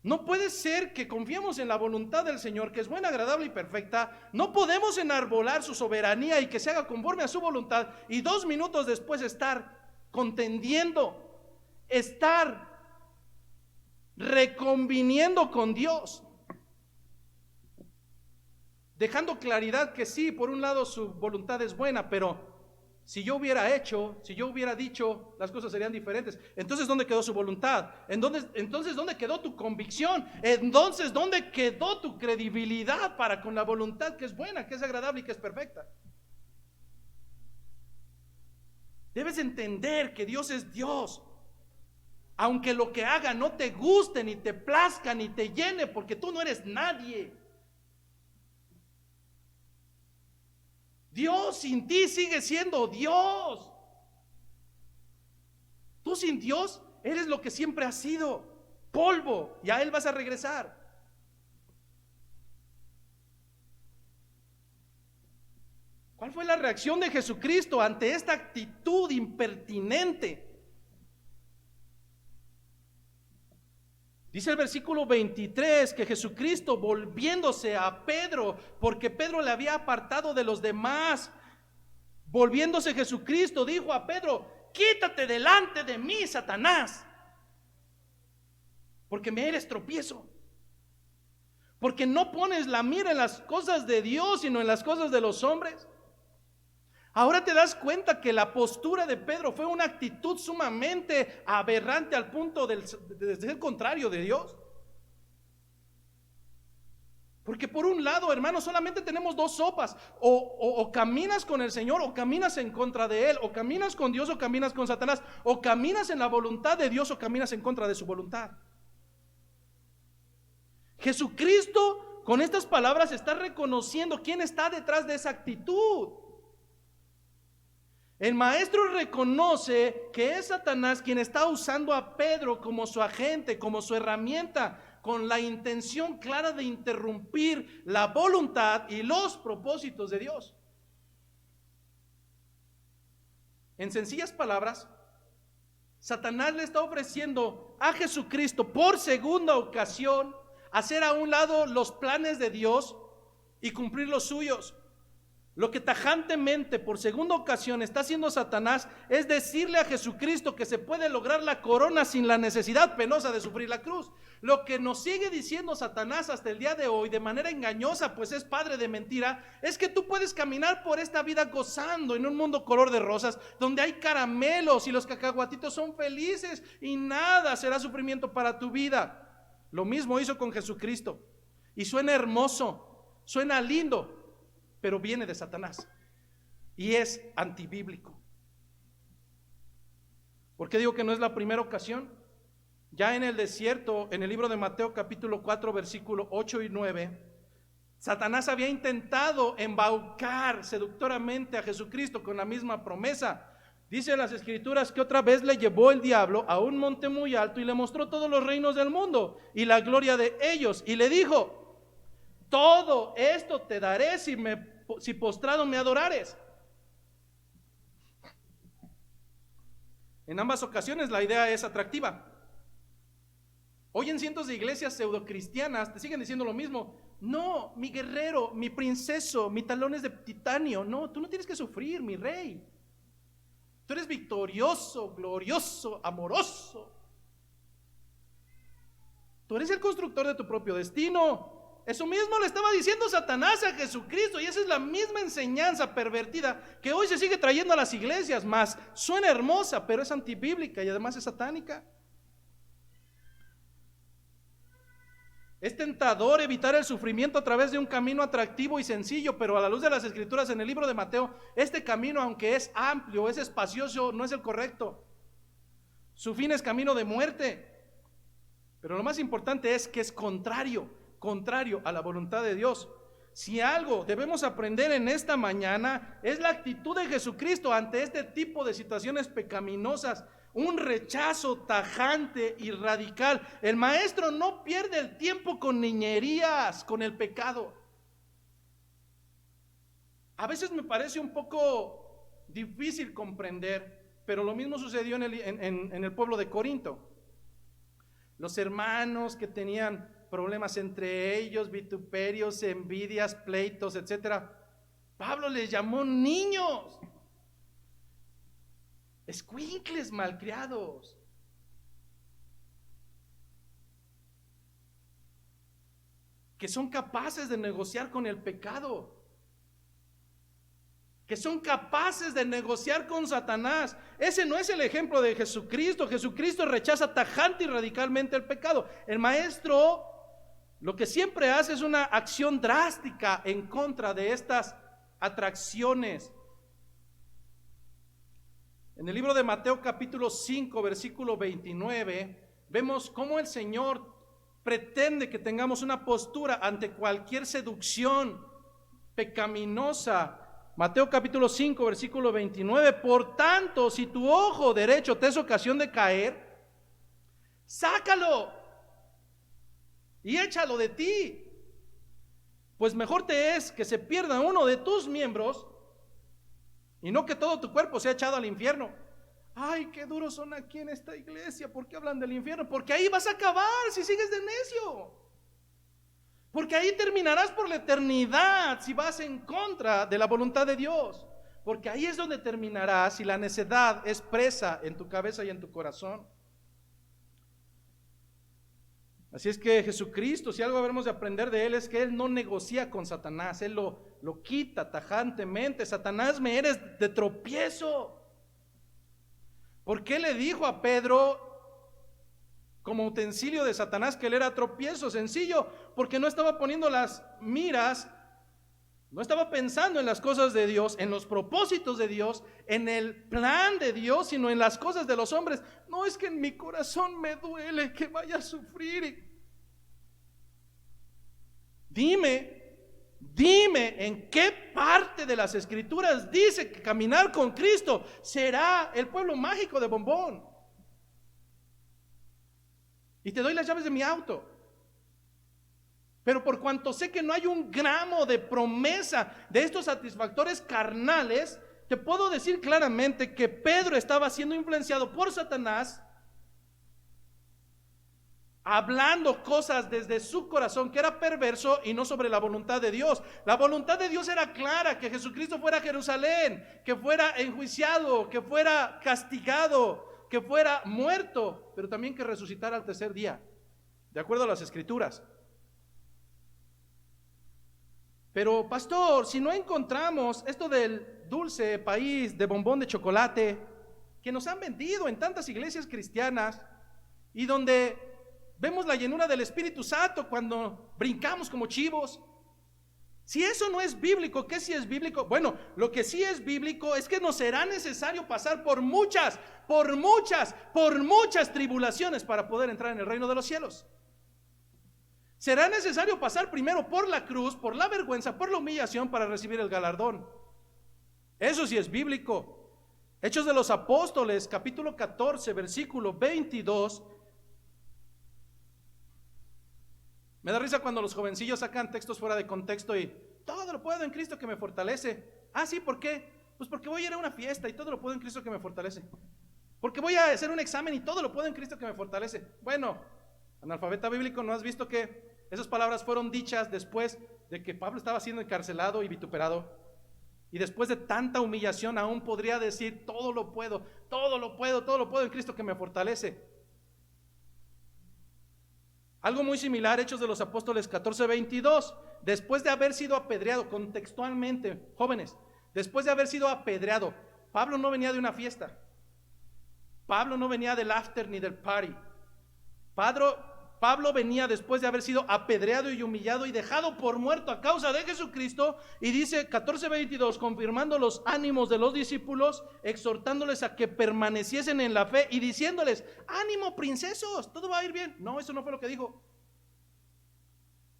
No puede ser que confiemos en la voluntad del Señor, que es buena, agradable y perfecta. No podemos enarbolar su soberanía y que se haga conforme a su voluntad, y 2 minutos después estar contendiendo, estar reconviniendo con Dios, dejando claridad que sí, por un lado su voluntad es buena, pero si yo hubiera hecho, si yo hubiera dicho, las cosas serían diferentes. Entonces, ¿dónde quedó su voluntad? Entonces, ¿dónde quedó tu convicción? Entonces, ¿dónde quedó tu credibilidad para con la voluntad que es buena, que es agradable y que es perfecta? Debes entender que Dios es Dios. Aunque lo que haga no te guste, ni te plazca, ni te llene, porque tú no eres nadie. Dios sin ti sigue siendo Dios. Tú sin Dios eres lo que siempre has sido, polvo, y a Él vas a regresar. ¿Cuál fue la reacción de Jesucristo ante esta actitud impertinente? Dice el versículo 23 que Jesucristo, volviéndose a Pedro, porque Pedro le había apartado de los demás, volviéndose Jesucristo dijo a Pedro: quítate delante de mí, Satanás, porque me eres tropiezo, porque no pones la mira en las cosas de Dios, sino en las cosas de los hombres. Ahora te das cuenta que la postura de Pedro fue una actitud sumamente aberrante al punto de ser contrario de Dios. Porque por un lado, hermano, solamente tenemos 2 sopas: o caminas con el Señor o caminas en contra de Él, o caminas con Dios o caminas con Satanás, o caminas en la voluntad de Dios o caminas en contra de su voluntad. Jesucristo con estas palabras está reconociendo quién está detrás de esa actitud. El maestro reconoce que es Satanás quien está usando a Pedro como su agente, como su herramienta, con la intención clara de interrumpir la voluntad y los propósitos de Dios. En sencillas palabras, Satanás le está ofreciendo a Jesucristo por segunda ocasión hacer a un lado los planes de Dios y cumplir los suyos. Lo que tajantemente por segunda ocasión está haciendo Satanás es decirle a Jesucristo que se puede lograr la corona sin la necesidad penosa de sufrir la cruz. Lo que nos sigue diciendo Satanás hasta el día de hoy de manera engañosa, pues es padre de mentira, es que tú puedes caminar por esta vida gozando en un mundo color de rosas, donde hay caramelos y los cacahuatitos son felices y nada será sufrimiento para tu vida. Lo mismo hizo con Jesucristo y suena hermoso, suena lindo, pero viene de Satanás y es antibíblico. ¿Por qué digo que no es la primera ocasión? Ya en el desierto, en el libro de Mateo capítulo 4 versículo 8 y 9, Satanás había intentado embaucar seductoramente a Jesucristo con la misma promesa. Dice en las escrituras que otra vez le llevó el diablo a un monte muy alto y le mostró todos los reinos del mundo y la gloria de ellos, y le dijo: todo esto te daré si postrado me adorares. En ambas ocasiones la idea es atractiva. Hoy en cientos de iglesias pseudocristianas te siguen diciendo lo mismo. No, mi guerrero, mi princeso, mi talones de titanio. No, tú no tienes que sufrir, mi rey. Tú eres victorioso, glorioso, amoroso. Tú eres el constructor de tu propio destino. Eso mismo le estaba diciendo Satanás a Jesucristo, y esa es la misma enseñanza pervertida que hoy se sigue trayendo a las iglesias. Más suena hermosa, pero es antibíblica y además es satánica. Es tentador evitar el sufrimiento a través de un camino atractivo y sencillo, pero a la luz de las escrituras en el libro de Mateo, este camino, aunque es amplio, es espacioso, no es el correcto. Su fin es camino de muerte, pero lo más importante es que es contrario a la voluntad de Dios. Si algo debemos aprender en esta mañana es la actitud de Jesucristo ante este tipo de situaciones pecaminosas. Un rechazo tajante y radical. El maestro no pierde el tiempo con niñerías, con el pecado. A veces me parece un poco difícil comprender, pero lo mismo sucedió en el pueblo de Corinto. Los hermanos que tenían problemas entre ellos, vituperios, envidias, pleitos, etcétera, Pablo les llamó niños, escuincles malcriados. Que son capaces de negociar con el pecado, que son capaces de negociar con Satanás. Ese no es el ejemplo de Jesucristo. Jesucristo rechaza tajante y radicalmente el pecado. El maestro lo que siempre hace es una acción drástica en contra de estas atracciones. En el libro de Mateo capítulo 5 versículo 29 vemos cómo el Señor pretende que tengamos una postura ante cualquier seducción pecaminosa. Mateo capítulo 5 versículo 29: por tanto, si tu ojo derecho te es ocasión de caer, sácalo y échalo de ti, pues mejor te es que se pierda uno de tus miembros y no que todo tu cuerpo sea echado al infierno. Ay, qué duros son aquí en esta iglesia. ¿Por qué hablan del infierno? Porque ahí vas a acabar si sigues de necio. Porque ahí terminarás por la eternidad si vas en contra de la voluntad de Dios. Porque ahí es donde terminarás si la necedad es presa en tu cabeza y en tu corazón. Así es que Jesucristo, si algo habremos de aprender de Él, es que Él no negocia con Satanás. Él lo quita tajantemente. Satanás, me eres de tropiezo. ¿Por qué le dijo a Pedro como utensilio de Satanás que él era tropiezo? Sencillo, porque no estaba poniendo las miras, no estaba pensando en las cosas de Dios, en los propósitos de Dios, en el plan de Dios, sino en las cosas de los hombres. No, es que en mi corazón me duele que vaya a sufrir. Dime en qué parte de las Escrituras dice que caminar con Cristo será el pueblo mágico de Bombón? Y te doy las llaves de mi auto. Pero por cuanto sé que no hay un gramo de promesa de estos satisfactores carnales, te puedo decir claramente que Pedro estaba siendo influenciado por Satanás, hablando cosas desde su corazón que era perverso y no sobre la voluntad de Dios. La voluntad de Dios era clara: que Jesucristo fuera a Jerusalén, que fuera enjuiciado, que fuera castigado, que fuera muerto, pero también que resucitara al tercer día, de acuerdo a las Escrituras. Pero pastor, si no encontramos esto del dulce país de bombón de chocolate que nos han vendido en tantas iglesias cristianas, y donde vemos la llenura del Espíritu Santo cuando brincamos como chivos, si eso no es bíblico, ¿qué sí es bíblico? Bueno, lo que sí es bíblico es que nos será necesario pasar por muchas tribulaciones para poder entrar en el reino de los cielos. Será necesario pasar primero por la cruz, por la vergüenza, por la humillación, para recibir el galardón. Eso sí es bíblico. Hechos de los Apóstoles, capítulo 14, versículo 22. Me da risa cuando los jovencillos sacan textos fuera de contexto y todo lo puedo en Cristo que me fortalece. Ah, sí, ¿por qué? Pues porque voy a ir a una fiesta y todo lo puedo en Cristo que me fortalece. Porque voy a hacer un examen y todo lo puedo en Cristo que me fortalece. Bueno, analfabeta bíblico, ¿no has visto que esas palabras fueron dichas después de que Pablo estaba siendo encarcelado y vituperado? Y después de tanta humillación aún podría decir: todo lo puedo en Cristo que me fortalece. Algo muy similar, Hechos de los Apóstoles 14:22. Después de haber sido apedreado, contextualmente, jóvenes, después de haber sido apedreado, Pablo no venía de una fiesta. Pablo no venía del after ni del party. Pablo venía después de haber sido apedreado y humillado y dejado por muerto a causa de Jesucristo. Y dice 14:22, confirmando los ánimos de los discípulos, exhortándoles a que permaneciesen en la fe y diciéndoles: ánimo, princesos, todo va a ir bien. No, eso no fue lo que dijo.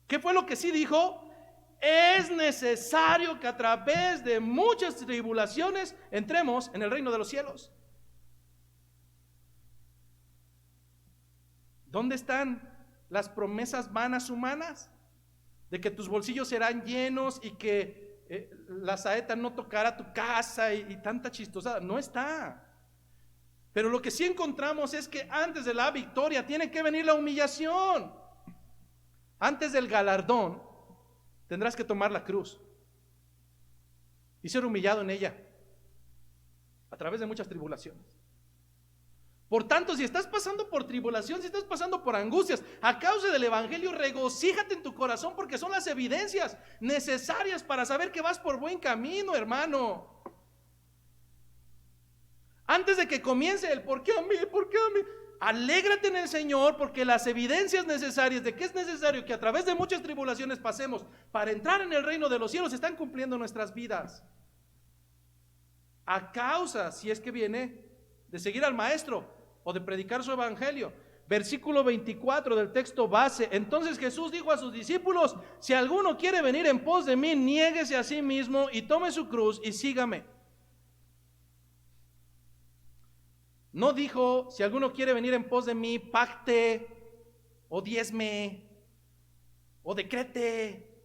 ¿Qué fue lo que sí dijo? Es necesario que a través de muchas tribulaciones entremos en el reino de los cielos. ¿Dónde están las promesas vanas humanas? De que tus bolsillos serán llenos y que la saeta no tocará tu casa y tanta chistosada. No está. Pero lo que sí encontramos es que antes de la victoria tiene que venir la humillación. Antes del galardón tendrás que tomar la cruz y ser humillado en ella a través de muchas tribulaciones. Por tanto, si estás pasando por tribulación, si estás pasando por angustias a causa del evangelio, regocíjate en tu corazón, porque son las evidencias necesarias para saber que vas por buen camino, hermano. Antes de que comience el ¿por qué a mí? ¿Por qué a mí? Alégrate en el Señor, porque las evidencias necesarias de que es necesario que a través de muchas tribulaciones pasemos para entrar en el reino de los cielos están cumpliendo en nuestras vidas. A causa, si es que viene, de seguir al maestro o de predicar su evangelio. Versículo 24 del texto base. Entonces Jesús dijo a sus discípulos: si alguno quiere venir en pos de mí, niéguese a sí mismo y tome su cruz y sígame. No dijo: si alguno quiere venir en pos de mí, pacte o diezme o decrete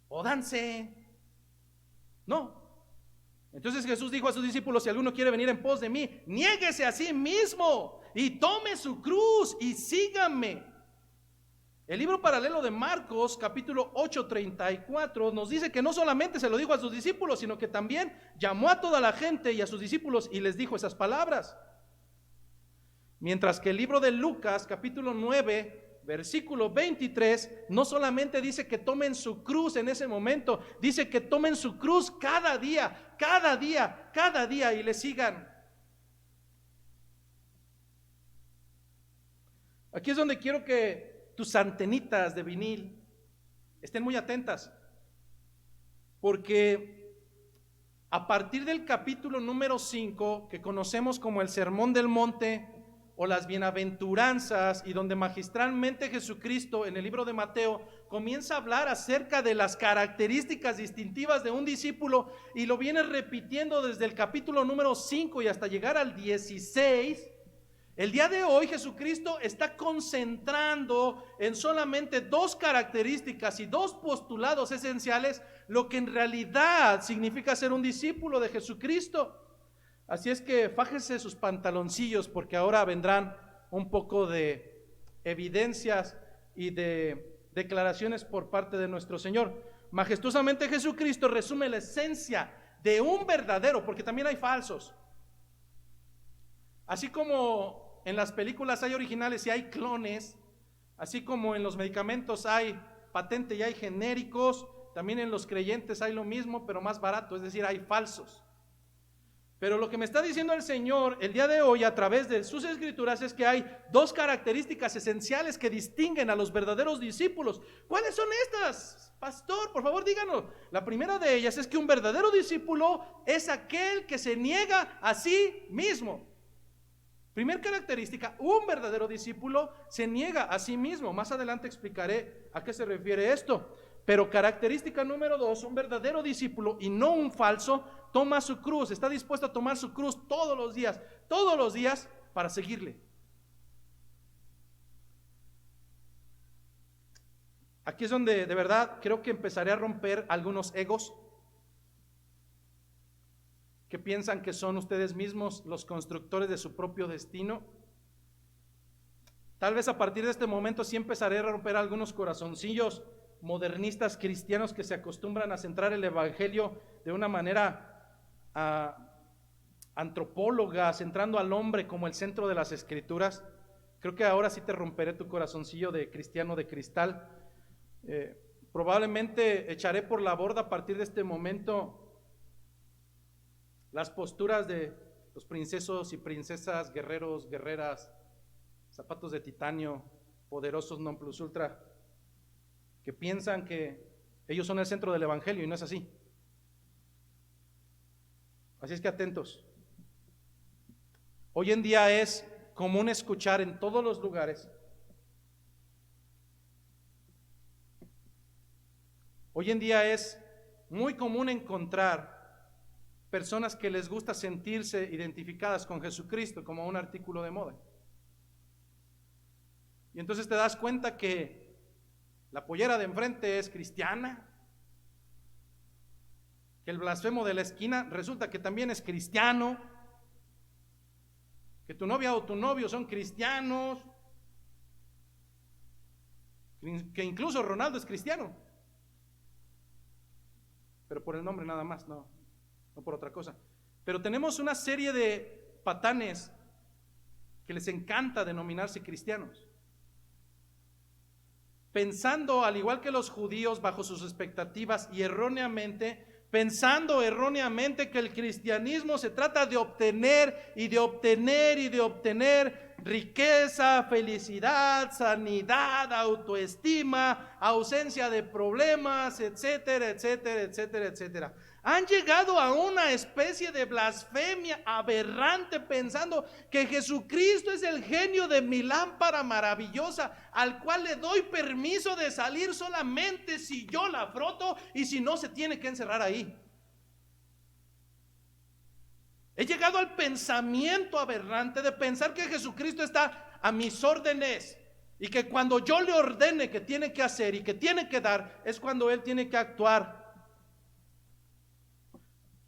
o dance. No. Entonces Jesús dijo a sus discípulos: si alguno quiere venir en pos de mí, niéguese a sí mismo y tome su cruz y sígame. El libro paralelo de Marcos, capítulo 8:34, nos dice que no solamente se lo dijo a sus discípulos, sino que también llamó a toda la gente y a sus discípulos y les dijo esas palabras. Mientras que el libro de Lucas, capítulo 9, versículo 23, no solamente dice que tomen su cruz en ese momento, dice que tomen su cruz cada día y le sigan. Aquí es donde quiero que tus antenitas de vinil estén muy atentas, porque a partir del capítulo número 5, que conocemos como el Sermón del Monte o las bienaventuranzas, y donde magistralmente Jesucristo en el libro de Mateo comienza a hablar acerca de las características distintivas de un discípulo, y lo viene repitiendo desde el capítulo número 5 y hasta llegar al 16. El día de hoy Jesucristo está concentrando en solamente dos características y dos postulados esenciales lo que en realidad significa ser un discípulo de Jesucristo. Así es que fájense sus pantaloncillos, porque ahora vendrán un poco de evidencias y de declaraciones por parte de nuestro Señor. Majestuosamente Jesucristo resume la esencia de un verdadero, porque también hay falsos. Así como en las películas hay originales y hay clones, así como en los medicamentos hay patente y hay genéricos, también en los creyentes hay lo mismo, pero más barato, es decir, hay falsos. Pero lo que me está diciendo el Señor el día de hoy a través de sus escrituras es que hay dos características esenciales que distinguen a los verdaderos discípulos. ¿Cuáles son estas? Pastor, por favor díganos. La primera de ellas es que un verdadero discípulo es aquel que se niega a sí mismo. Primera característica, un verdadero discípulo se niega a sí mismo. Más adelante explicaré a qué se refiere esto. Pero característica número 2, un verdadero discípulo y no un falso, toma su cruz, está dispuesto a tomar su cruz todos los días para seguirle. Aquí es donde de verdad creo que empezaré a romper algunos egos que piensan que son ustedes mismos los constructores de su propio destino. Tal vez a partir de este momento sí empezaré a romper algunos corazoncillos modernistas cristianos que se acostumbran a centrar el evangelio de una manera antropóloga, centrando al hombre como el centro de las escrituras. Creo que ahora sí te romperé tu corazoncillo de cristiano de cristal. Probablemente echaré por la borda a partir de este momento las posturas de los princesos y princesas, guerreros, guerreras, zapatos de titanio, poderosos non plus ultra, que piensan que ellos son el centro del evangelio y no es así. Así es que atentos. Hoy en día es común escuchar en todos los lugares, hoy en día es muy común encontrar personas que les gusta sentirse identificadas con Jesucristo como un artículo de moda. Y entonces te das cuenta que la pollera de enfrente es cristiana, que el blasfemo de la esquina resulta que también es cristiano, que tu novia o tu novio son cristianos, que incluso Ronaldo es cristiano, pero por el nombre nada más, no por otra cosa. Pero tenemos una serie de patanes que les encanta denominarse cristianos, pensando al igual que los judíos bajo sus expectativas y pensando erróneamente que el cristianismo se trata de obtener y de obtener y de obtener riqueza, felicidad, sanidad, autoestima, ausencia de problemas, etcétera, etcétera, etcétera, etcétera. Han llegado a una especie de blasfemia aberrante pensando que Jesucristo es el genio de mi lámpara maravillosa al cual le doy permiso de salir solamente si yo la froto y si no se tiene que encerrar ahí. He llegado al pensamiento aberrante de pensar que Jesucristo está a mis órdenes y que cuando yo le ordene que tiene que hacer y que tiene que dar es cuando Él tiene que actuar.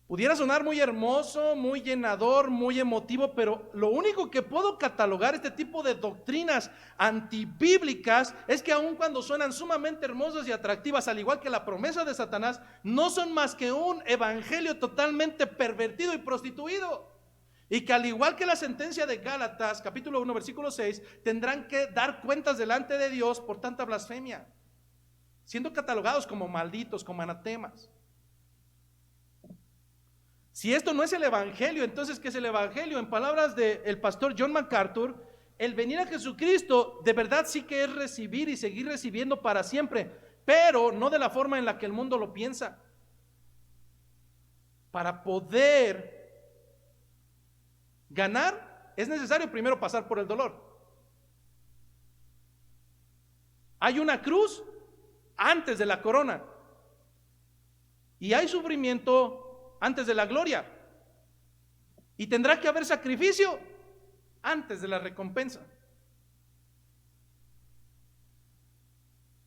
Pudiera sonar muy hermoso, muy llenador, muy emotivo, pero lo único que puedo catalogar este tipo de doctrinas antibíblicas es que aun cuando suenan sumamente hermosas y atractivas, al igual que la promesa de Satanás, no son más que un evangelio totalmente pervertido y prostituido. Y que al igual que la sentencia de Gálatas, capítulo 1, versículo 6, tendrán que dar cuentas delante de Dios por tanta blasfemia, siendo catalogados como malditos, como anatemas. Si esto no es el evangelio, entonces ¿qué es el evangelio? En palabras del pastor John MacArthur, el venir a Jesucristo de verdad sí que es recibir y seguir recibiendo para siempre, pero no de la forma en la que el mundo lo piensa. Para poder ganar es necesario primero pasar por el dolor. Hay una cruz antes de la corona y hay sufrimiento antes de la gloria, y tendrá que haber sacrificio antes de la recompensa.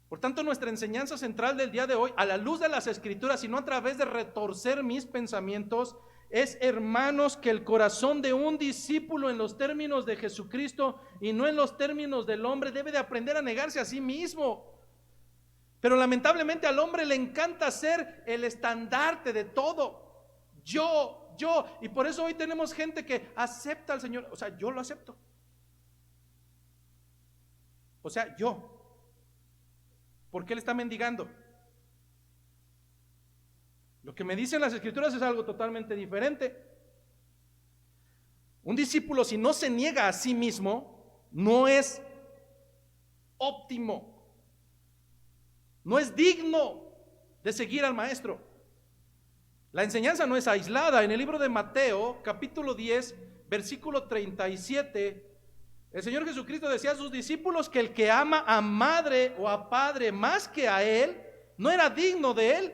Por tanto, nuestra enseñanza central del día de hoy, a la luz de las Escrituras y no a través de retorcer mis pensamientos, es, hermanos, que el corazón de un discípulo en los términos de Jesucristo y no en los términos del hombre debe de aprender a negarse a sí mismo. Pero lamentablemente al hombre le encanta ser el estandarte de todo. Yo, y por eso hoy tenemos gente que acepta al Señor. O sea, yo lo acepto. O sea, yo. ¿Por qué le está mendigando? Lo que me dicen las Escrituras es algo totalmente diferente. Un discípulo, si no se niega a sí mismo, no es óptimo, no es digno de seguir al maestro. La enseñanza no es aislada. En el libro de Mateo, capítulo 10, versículo 37, el Señor Jesucristo decía a sus discípulos que el que ama a madre o a padre más que a él, no era digno de él.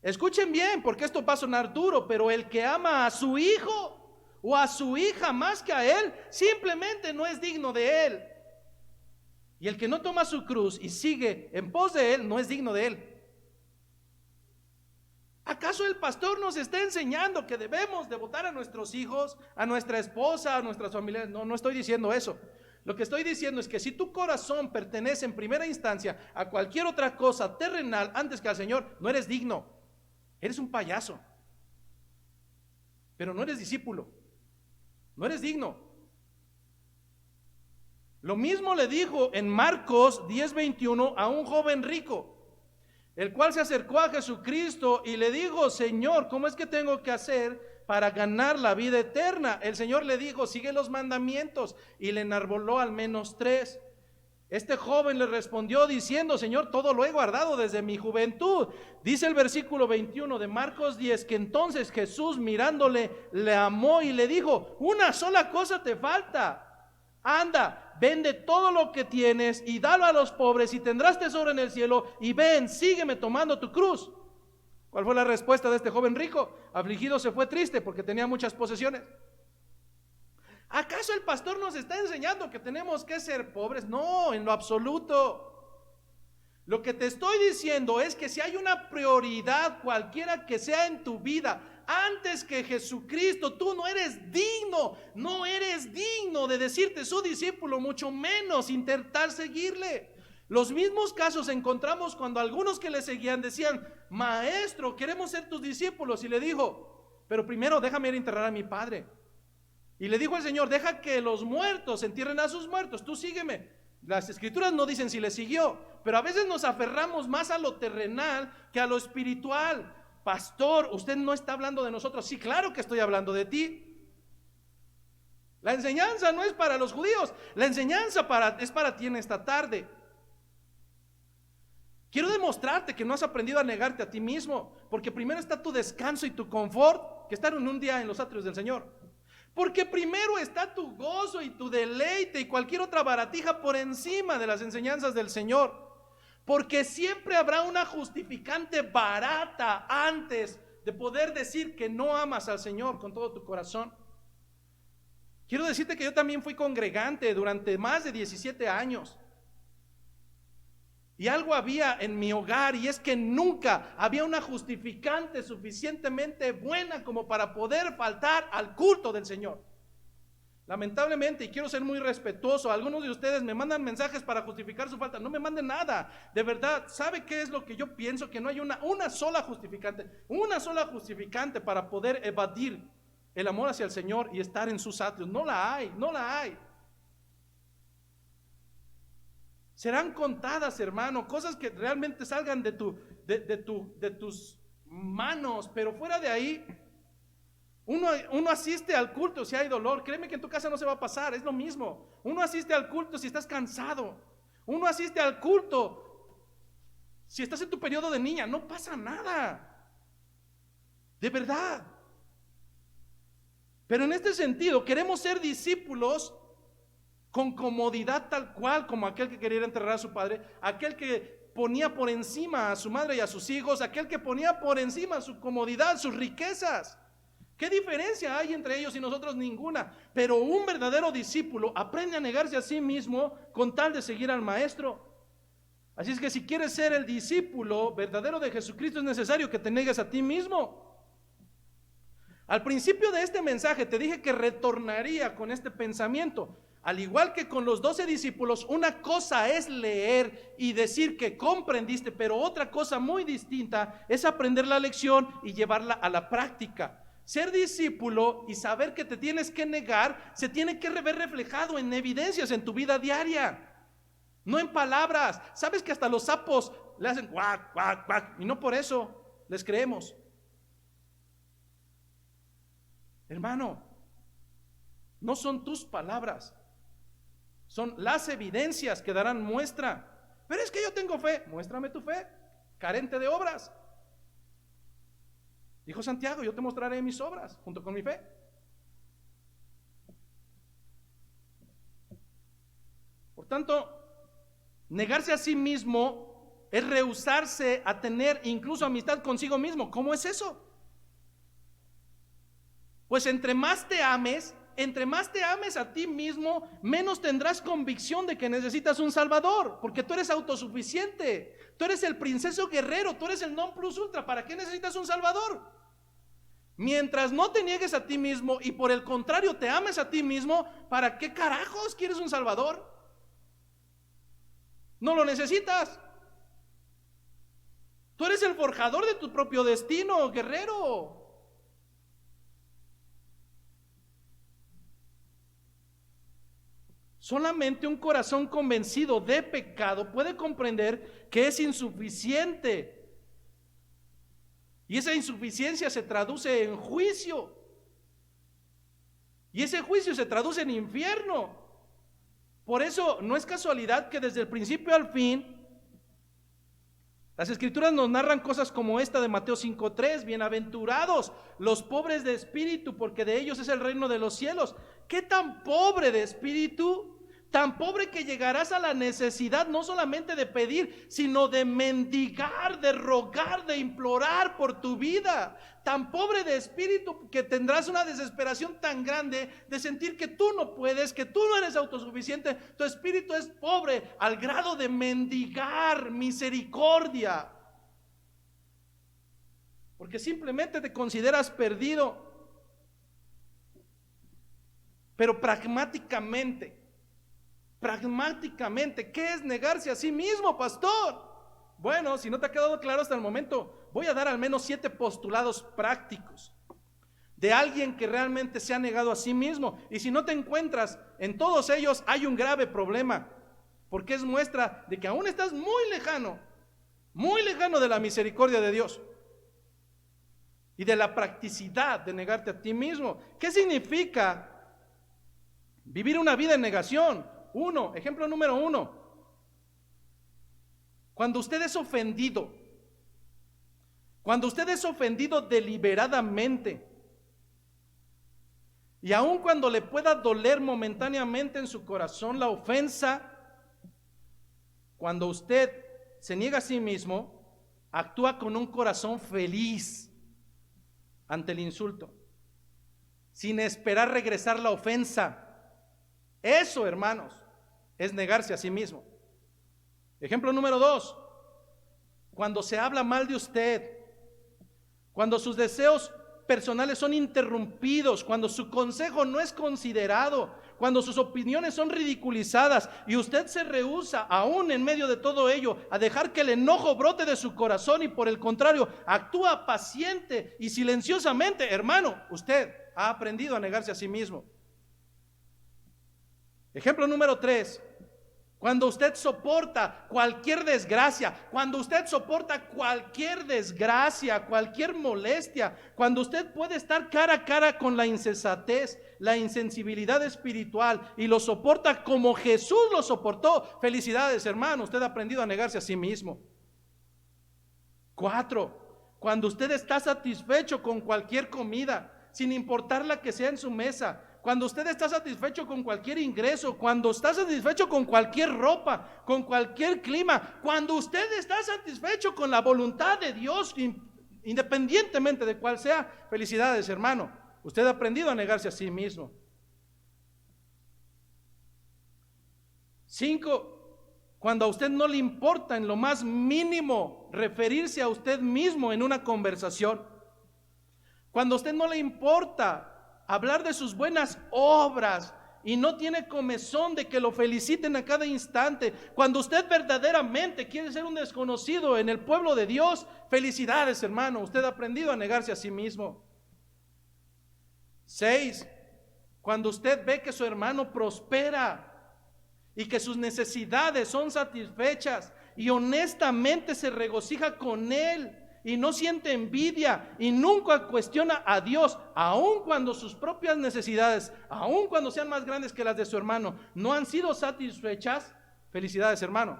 Escuchen bien, porque esto va a sonar duro, pero el que ama a su hijo o a su hija más que a él, simplemente no es digno de él. Y el que no toma su cruz y sigue en pos de él, no es digno de él. ¿Acaso el pastor nos está enseñando que debemos devotar a nuestros hijos, a nuestra esposa, a nuestras familias? No, no estoy diciendo eso. Lo que estoy diciendo es que si tu corazón pertenece en primera instancia a cualquier otra cosa terrenal antes que al Señor, no eres digno. Eres un payaso. Pero no eres discípulo. No eres digno. Lo mismo le dijo en Marcos 10:21 a un joven rico, el cual se acercó a Jesucristo y le dijo: Señor, ¿cómo es que tengo que hacer para ganar la vida eterna? El Señor le dijo: sigue los mandamientos, y le enarboló al menos 3. Este joven le respondió diciendo: Señor, todo lo he guardado desde mi juventud. Dice el versículo 21 de Marcos 10 que entonces Jesús, mirándole, le amó y le dijo: una sola cosa te falta. Anda, vende todo lo que tienes y dalo a los pobres y tendrás tesoro en el cielo, y ven, sígueme tomando tu cruz. ¿Cuál fue la respuesta de este joven rico? Afligido se fue triste porque tenía muchas posesiones. ¿Acaso el pastor nos está enseñando que tenemos que ser pobres? No, en lo absoluto. Lo que te estoy diciendo es que si hay una prioridad cualquiera que sea en tu vida antes que Jesucristo, tú no eres digno de decirte su discípulo, mucho menos intentar seguirle. Los mismos casos encontramos cuando algunos que le seguían decían: maestro, queremos ser tus discípulos, y le dijo: pero primero déjame ir a enterrar a mi padre. Y le dijo el Señor: deja que los muertos entierren a sus muertos, tú sígueme. Las Escrituras no dicen si le siguió, pero a veces nos aferramos más a lo terrenal que a lo espiritual. Pastor, usted no está hablando de nosotros. Sí, claro que estoy hablando de ti. La enseñanza no es para los judíos, la enseñanza es para ti en esta tarde. Quiero demostrarte que no has aprendido a negarte a ti mismo, porque primero está tu descanso y tu confort, que estar en un día en los atrios del Señor. Porque primero está tu gozo y tu deleite y cualquier otra baratija por encima de las enseñanzas del Señor. Porque siempre habrá una justificante barata antes de poder decir que no amas al Señor con todo tu corazón. Quiero decirte que yo también fui congregante durante más de 17 años. Y algo había en mi hogar, y es que nunca había una justificante suficientemente buena como para poder faltar al culto del Señor. Lamentablemente, y quiero ser muy respetuoso, algunos de ustedes me mandan mensajes para justificar su falta. No me manden nada, de verdad. ¿Sabe qué es lo que yo pienso? Que no hay una sola justificante para poder evadir el amor hacia el Señor y estar en sus atrios. No la hay. Serán contadas, hermano, cosas que realmente salgan de tus manos, pero fuera de ahí, uno asiste al culto si hay dolor. Créeme que en tu casa no se va a pasar, es lo mismo. Uno asiste al culto si estás cansado. Uno asiste al culto si estás en tu periodo de niña, no pasa nada. De verdad. Pero en este sentido, queremos ser discípulos con comodidad tal cual como aquel que quería enterrar a su padre, aquel que ponía por encima a su madre y a sus hijos, aquel que ponía por encima su comodidad, sus riquezas. ¿Qué diferencia hay entre ellos y nosotros? Ninguna. Pero un verdadero discípulo aprende a negarse a sí mismo con tal de seguir al maestro. Así es que si quieres ser el discípulo verdadero de Jesucristo, es necesario que te niegues a ti mismo. Al principio de este mensaje te dije que retornaría con este pensamiento. Al igual que con los 12 discípulos, una cosa es leer y decir que comprendiste, pero otra cosa muy distinta es aprender la lección y llevarla a la práctica. Ser discípulo y saber que te tienes que negar se tiene que ver reflejado en evidencias en tu vida diaria, no en palabras. Sabes que hasta los sapos le hacen cuac, cuac, cuac, y no por eso les creemos. Hermano, no son tus palabras, son las evidencias que darán muestra. Pero es que yo tengo fe. Muéstrame tu fe, carente de obras. Dijo Santiago, yo te mostraré mis obras junto con mi fe. Por tanto, negarse a sí mismo es rehusarse a tener incluso amistad consigo mismo. ¿Cómo es eso? Pues entre más te ames a ti mismo, menos tendrás convicción de que necesitas un salvador, porque tú eres autosuficiente, tú eres el princeso guerrero, tú eres el non plus ultra. ¿Para qué necesitas un salvador? Mientras no te niegues a ti mismo y por el contrario te ames a ti mismo, ¿para qué carajos quieres un salvador? No lo necesitas. Tú eres el forjador de tu propio destino, guerrero. Solamente un corazón convencido de pecado puede comprender que es insuficiente. Y esa insuficiencia se traduce en juicio. Y ese juicio se traduce en infierno. Por eso no es casualidad que desde el principio al fin las escrituras nos narran cosas como esta de Mateo 5:3. Bienaventurados los pobres de espíritu, porque de ellos es el reino de los cielos. ¿Qué tan pobre de espíritu? Tan pobre que llegarás a la necesidad no solamente de pedir, sino de mendigar, de rogar, de implorar por tu vida. Tan pobre de espíritu que tendrás una desesperación tan grande de sentir que tú no puedes, que tú no eres autosuficiente. Tu espíritu es pobre al grado de mendigar misericordia, porque simplemente te consideras perdido. Pero pragmáticamente, ¿qué es negarse a sí mismo, pastor? Bueno, si no te ha quedado claro hasta el momento, voy a dar al menos 7 postulados prácticos de alguien que realmente se ha negado a sí mismo. Y si no te encuentras en todos ellos, hay un grave problema, porque es muestra de que aún estás muy lejano de la misericordia de Dios y de la practicidad de negarte a ti mismo. ¿Qué significa vivir una vida en negación? Ejemplo número 1. Cuando usted es ofendido deliberadamente, y aun cuando le pueda doler momentáneamente en su corazón la ofensa, cuando usted se niega a sí mismo, actúa con un corazón feliz ante el insulto, sin esperar regresar la ofensa. Eso, hermanos, es negarse a sí mismo. Ejemplo número 2. Cuando se habla mal de usted, cuando sus deseos personales son interrumpidos, cuando su consejo no es considerado, cuando sus opiniones son ridiculizadas y usted se rehúsa, aún en medio de todo ello, a dejar que el enojo brote de su corazón y por el contrario, actúa paciente y silenciosamente, hermano, usted ha aprendido a negarse a sí mismo. Ejemplo número 3. Cuando usted soporta cualquier desgracia, cualquier molestia, cuando usted puede estar cara a cara con la insensatez, la insensibilidad espiritual y lo soporta como Jesús lo soportó. Felicidades, hermano, usted ha aprendido a negarse a sí mismo. 4. Cuando usted está satisfecho con cualquier comida, sin importar la que sea en su mesa, cuando usted está satisfecho con cualquier ingreso, cuando está satisfecho con cualquier ropa, con cualquier clima, cuando usted está satisfecho con la voluntad de Dios, independientemente de cuál sea, felicidades, hermano. Usted ha aprendido a negarse a sí mismo. 5, cuando a usted no le importa en lo más mínimo referirse a usted mismo en una conversación, cuando a usted no le importa hablar de sus buenas obras y no tiene comezón de que lo feliciten a cada instante, cuando usted verdaderamente quiere ser un desconocido en el pueblo de Dios, felicidades, hermano, usted ha aprendido a negarse a sí mismo. 6, cuando usted ve que su hermano prospera y que sus necesidades son satisfechas y honestamente se regocija con él y no siente envidia y nunca cuestiona a Dios, aun cuando sus propias necesidades, aun cuando sean más grandes que las de su hermano, no han sido satisfechas, felicidades, hermano,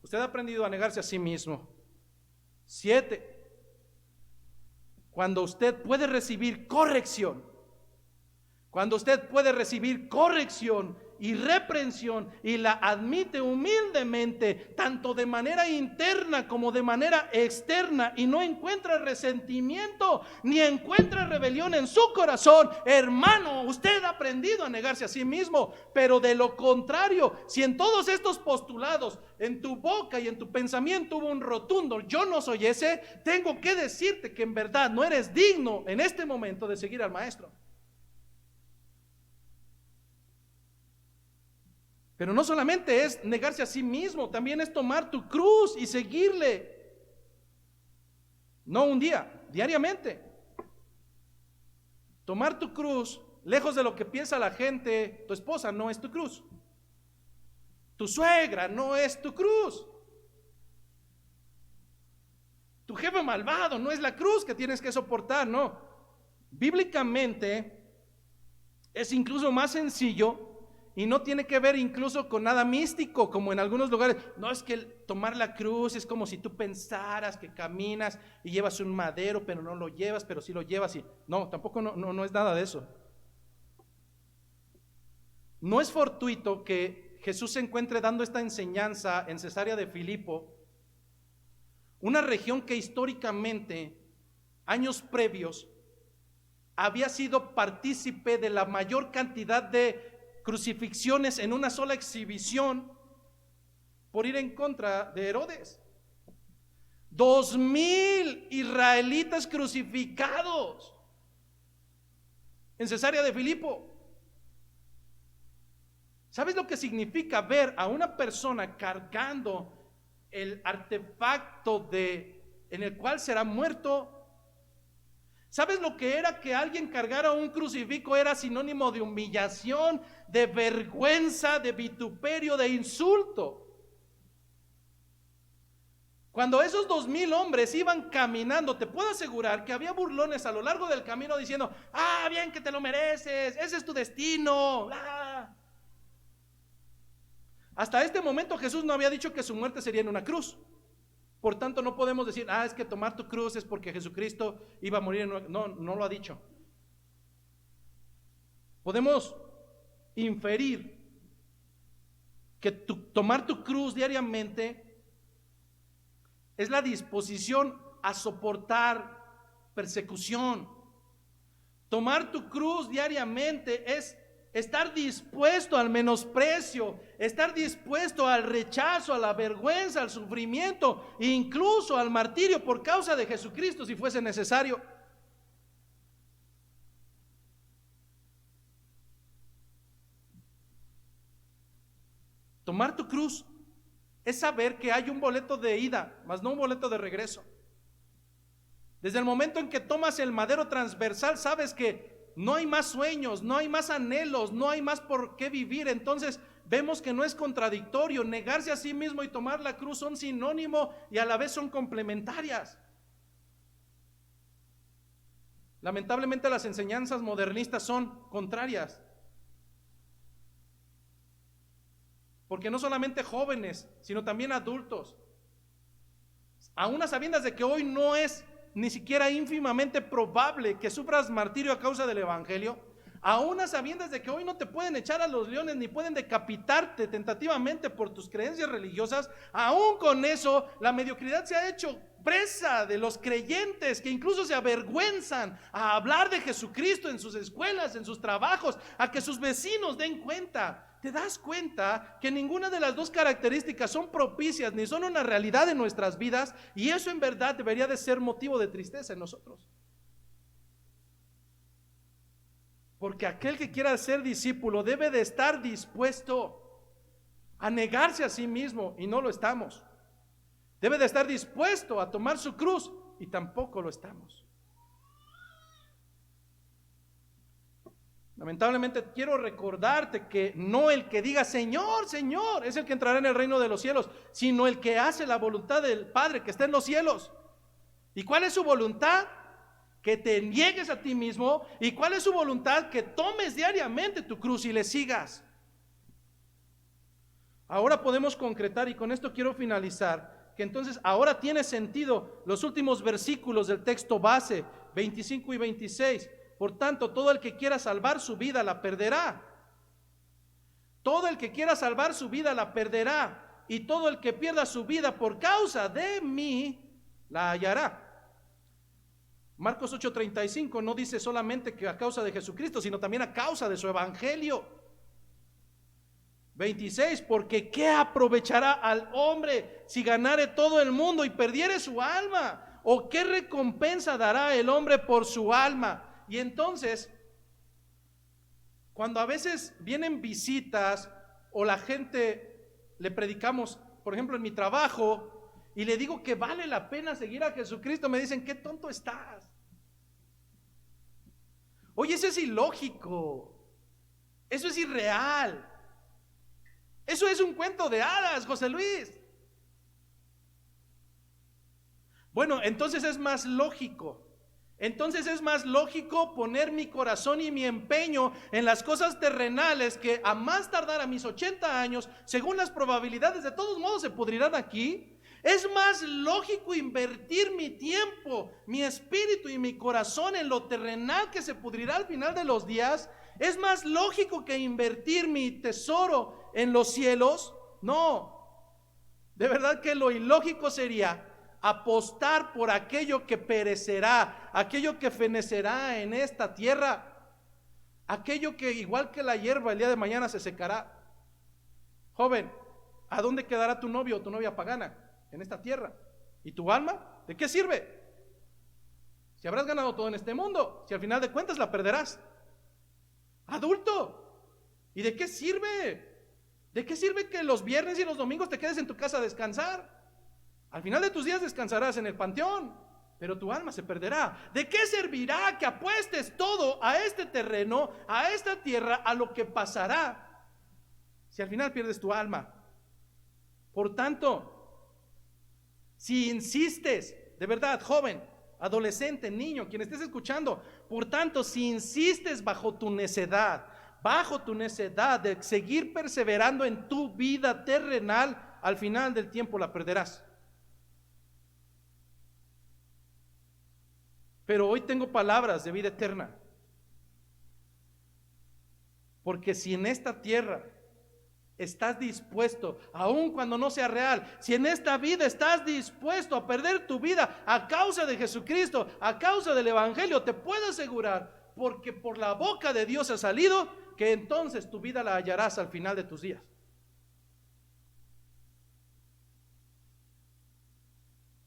usted ha aprendido a negarse a sí mismo. 7, cuando usted puede recibir corrección, cuando usted puede recibir corrección y reprensión y la admite humildemente, tanto de manera interna como de manera externa, y no encuentra resentimiento ni encuentra rebelión en su corazón, hermano, usted ha aprendido a negarse a sí mismo. Pero de lo contrario, si en todos estos postulados, en tu boca y en tu pensamiento hubo un rotundo yo no soy ese, tengo que decirte que en verdad no eres digno en este momento de seguir al maestro. Pero no solamente es negarse a sí mismo, también es tomar tu cruz y seguirle. No un día, diariamente. Tomar tu cruz, lejos de lo que piensa la gente, tu esposa no es tu cruz. Tu suegra no es tu cruz. Tu jefe malvado no es la cruz que tienes que soportar, no. Bíblicamente es incluso más sencillo. Y no tiene que ver incluso con nada místico, como en algunos lugares. No, es que tomar la cruz es como si tú pensaras que caminas y llevas un madero, pero no lo llevas, pero sí lo llevas. No, tampoco no es nada de eso. No es fortuito que Jesús se encuentre dando esta enseñanza en Cesarea de Filipo, una región que históricamente, años previos, había sido partícipe de la mayor cantidad de crucifixiones en una sola exhibición por ir en contra de Herodes. 2,000 israelitas crucificados en Cesarea de Filipo. ¿Sabes lo que significa ver a una persona cargando el artefacto en el cual será muerto? ¿Sabes lo que era que alguien cargara un crucifijo? Era sinónimo de humillación, de vergüenza, de vituperio, de insulto. Cuando esos 2,000 hombres iban caminando, te puedo asegurar que había burlones a lo largo del camino diciendo: ah, bien que te lo mereces, ese es tu destino. Hasta este momento Jesús no había dicho que su muerte sería en una cruz. Por tanto, no podemos decir: ah, es que tomar tu cruz es porque Jesucristo iba a morir en una... No lo ha dicho. Podemos inferir que tomar tu cruz diariamente es la disposición a soportar persecución. Tomar tu cruz diariamente es estar dispuesto al menosprecio, estar dispuesto al rechazo, a la vergüenza, al sufrimiento, incluso al martirio por causa de Jesucristo si fuese necesario. Tomar tu cruz es saber que hay un boleto de ida, mas no un boleto de regreso. Desde el momento en que tomas el madero transversal, sabes que no hay más sueños, no hay más anhelos, no hay más por qué vivir. Entonces vemos que no es contradictorio. Negarse a sí mismo y tomar la cruz son sinónimo y a la vez son complementarias. Lamentablemente las enseñanzas modernistas son contrarias, porque no solamente jóvenes, sino también adultos, aún a sabiendas de que hoy no es ni siquiera ínfimamente probable que sufras martirio a causa del evangelio, aún a sabiendas de que hoy no te pueden echar a los leones ni pueden decapitarte tentativamente por tus creencias religiosas, aún con eso la mediocridad se ha hecho presa de los creyentes, que incluso se avergüenzan a hablar de Jesucristo en sus escuelas, en sus trabajos, a que sus vecinos den cuenta. ¿Te das cuenta que ninguna de las dos características son propicias ni son una realidad en nuestras vidas? Y eso en verdad debería de ser motivo de tristeza en nosotros. Porque aquel que quiera ser discípulo debe de estar dispuesto a negarse a sí mismo, y no lo estamos. Debe de estar dispuesto a tomar su cruz, y tampoco lo estamos. Lamentablemente quiero recordarte que no el que diga Señor, Señor es el que entrará en el reino de los cielos, sino el que hace la voluntad del Padre que está en los cielos. ¿Y cuál es su voluntad? Que te niegues a ti mismo. ¿Y cuál es su voluntad? Que tomes diariamente tu cruz y le sigas. Ahora podemos concretar, y con esto quiero finalizar, que entonces ahora tiene sentido los últimos versículos del texto base, 25 y 26. Por tanto, todo el que quiera salvar su vida la perderá. Todo el que quiera salvar su vida la perderá. Y todo el que pierda su vida por causa de mí la hallará. Marcos 8:35 no dice solamente que a causa de Jesucristo, sino también a causa de su evangelio. 26, porque ¿qué aprovechará al hombre si ganare todo el mundo y perdiere su alma? ¿O qué recompensa dará el hombre por su alma? Y entonces, cuando a veces vienen visitas o la gente le predicamos, por ejemplo en mi trabajo, y le digo que vale la pena seguir a Jesucristo, me dicen, qué tonto estás. Oye, eso es ilógico, eso es irreal, eso es un cuento de hadas, José Luis. Bueno, entonces es más lógico. Entonces es más lógico poner mi corazón y mi empeño en las cosas terrenales que a más tardar a mis 80 años, según las probabilidades, de todos modos se pudrirán aquí. Es más lógico invertir mi tiempo, mi espíritu y mi corazón en lo terrenal que se pudrirá al final de los días. Es más lógico que invertir mi tesoro en los cielos. No, de verdad que lo ilógico sería apostar por aquello que perecerá, aquello que fenecerá en esta tierra, aquello que igual que la hierba el día de mañana se secará. Joven, ¿a dónde quedará tu novio o tu novia pagana? En esta tierra. ¿Y tu alma? ¿De qué sirve? Si habrás ganado todo en este mundo, si al final de cuentas la perderás. Adulto, ¿y de qué sirve? ¿De qué sirve que los viernes y los domingos te quedes en tu casa a descansar? Al final de tus días descansarás en el panteón, pero tu alma se perderá. ¿De qué servirá que apuestes todo a este terreno, a esta tierra, a lo que pasará, si al final pierdes tu alma? Por tanto, si insistes, de verdad, joven, adolescente, niño, quien estés escuchando, por tanto, si insistes bajo tu necedad de seguir perseverando en tu vida terrenal, al final del tiempo la perderás. Pero hoy tengo palabras de vida eterna. Porque si en esta tierra estás dispuesto, aun cuando no sea real, si en esta vida estás dispuesto a perder tu vida a causa de Jesucristo, a causa del evangelio, te puedo asegurar, porque por la boca de Dios ha salido, que entonces tu vida la hallarás al final de tus días.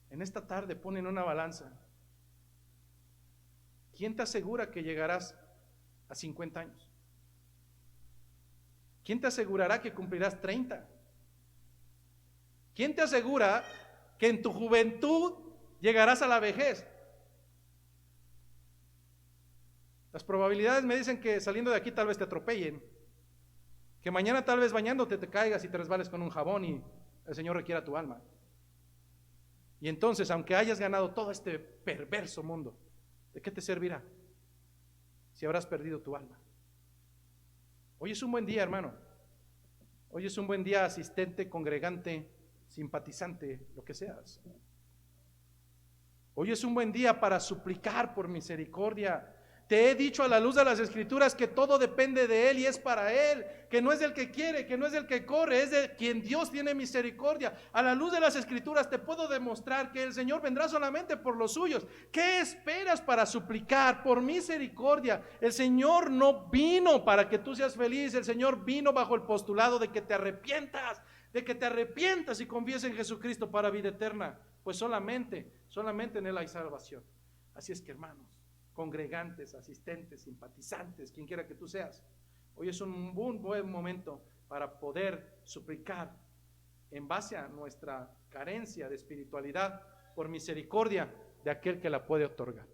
En esta tarde ponen una balanza. ¿Quién te asegura que llegarás a 50 años? ¿Quién te asegurará que cumplirás 30? ¿Quién te asegura que en tu juventud llegarás a la vejez? Las probabilidades me dicen que saliendo de aquí tal vez te atropellen, que mañana tal vez bañándote te caigas y te resbales con un jabón y el Señor requiera tu alma. Y entonces, aunque hayas ganado todo este perverso mundo, ¿de qué te servirá si habrás perdido tu alma? Hoy es un buen día, hermano. Hoy es un buen día, asistente, congregante, simpatizante, lo que seas. Hoy es un buen día para suplicar por misericordia. Te he dicho a la luz de las Escrituras que todo depende de Él y es para Él, que no es del que quiere, que no es del que corre, es de quien Dios tiene misericordia. A la luz de las Escrituras te puedo demostrar que el Señor vendrá solamente por los suyos. ¿Qué esperas para suplicar por misericordia? El Señor no vino para que tú seas feliz, el Señor vino bajo el postulado de que te arrepientas, y confíes en Jesucristo para vida eterna. Pues solamente en Él hay salvación. Así es que, hermanos, congregantes, asistentes, simpatizantes, quien quiera que tú seas, hoy es un buen momento para poder suplicar en base a nuestra carencia de espiritualidad por misericordia de aquel que la puede otorgar.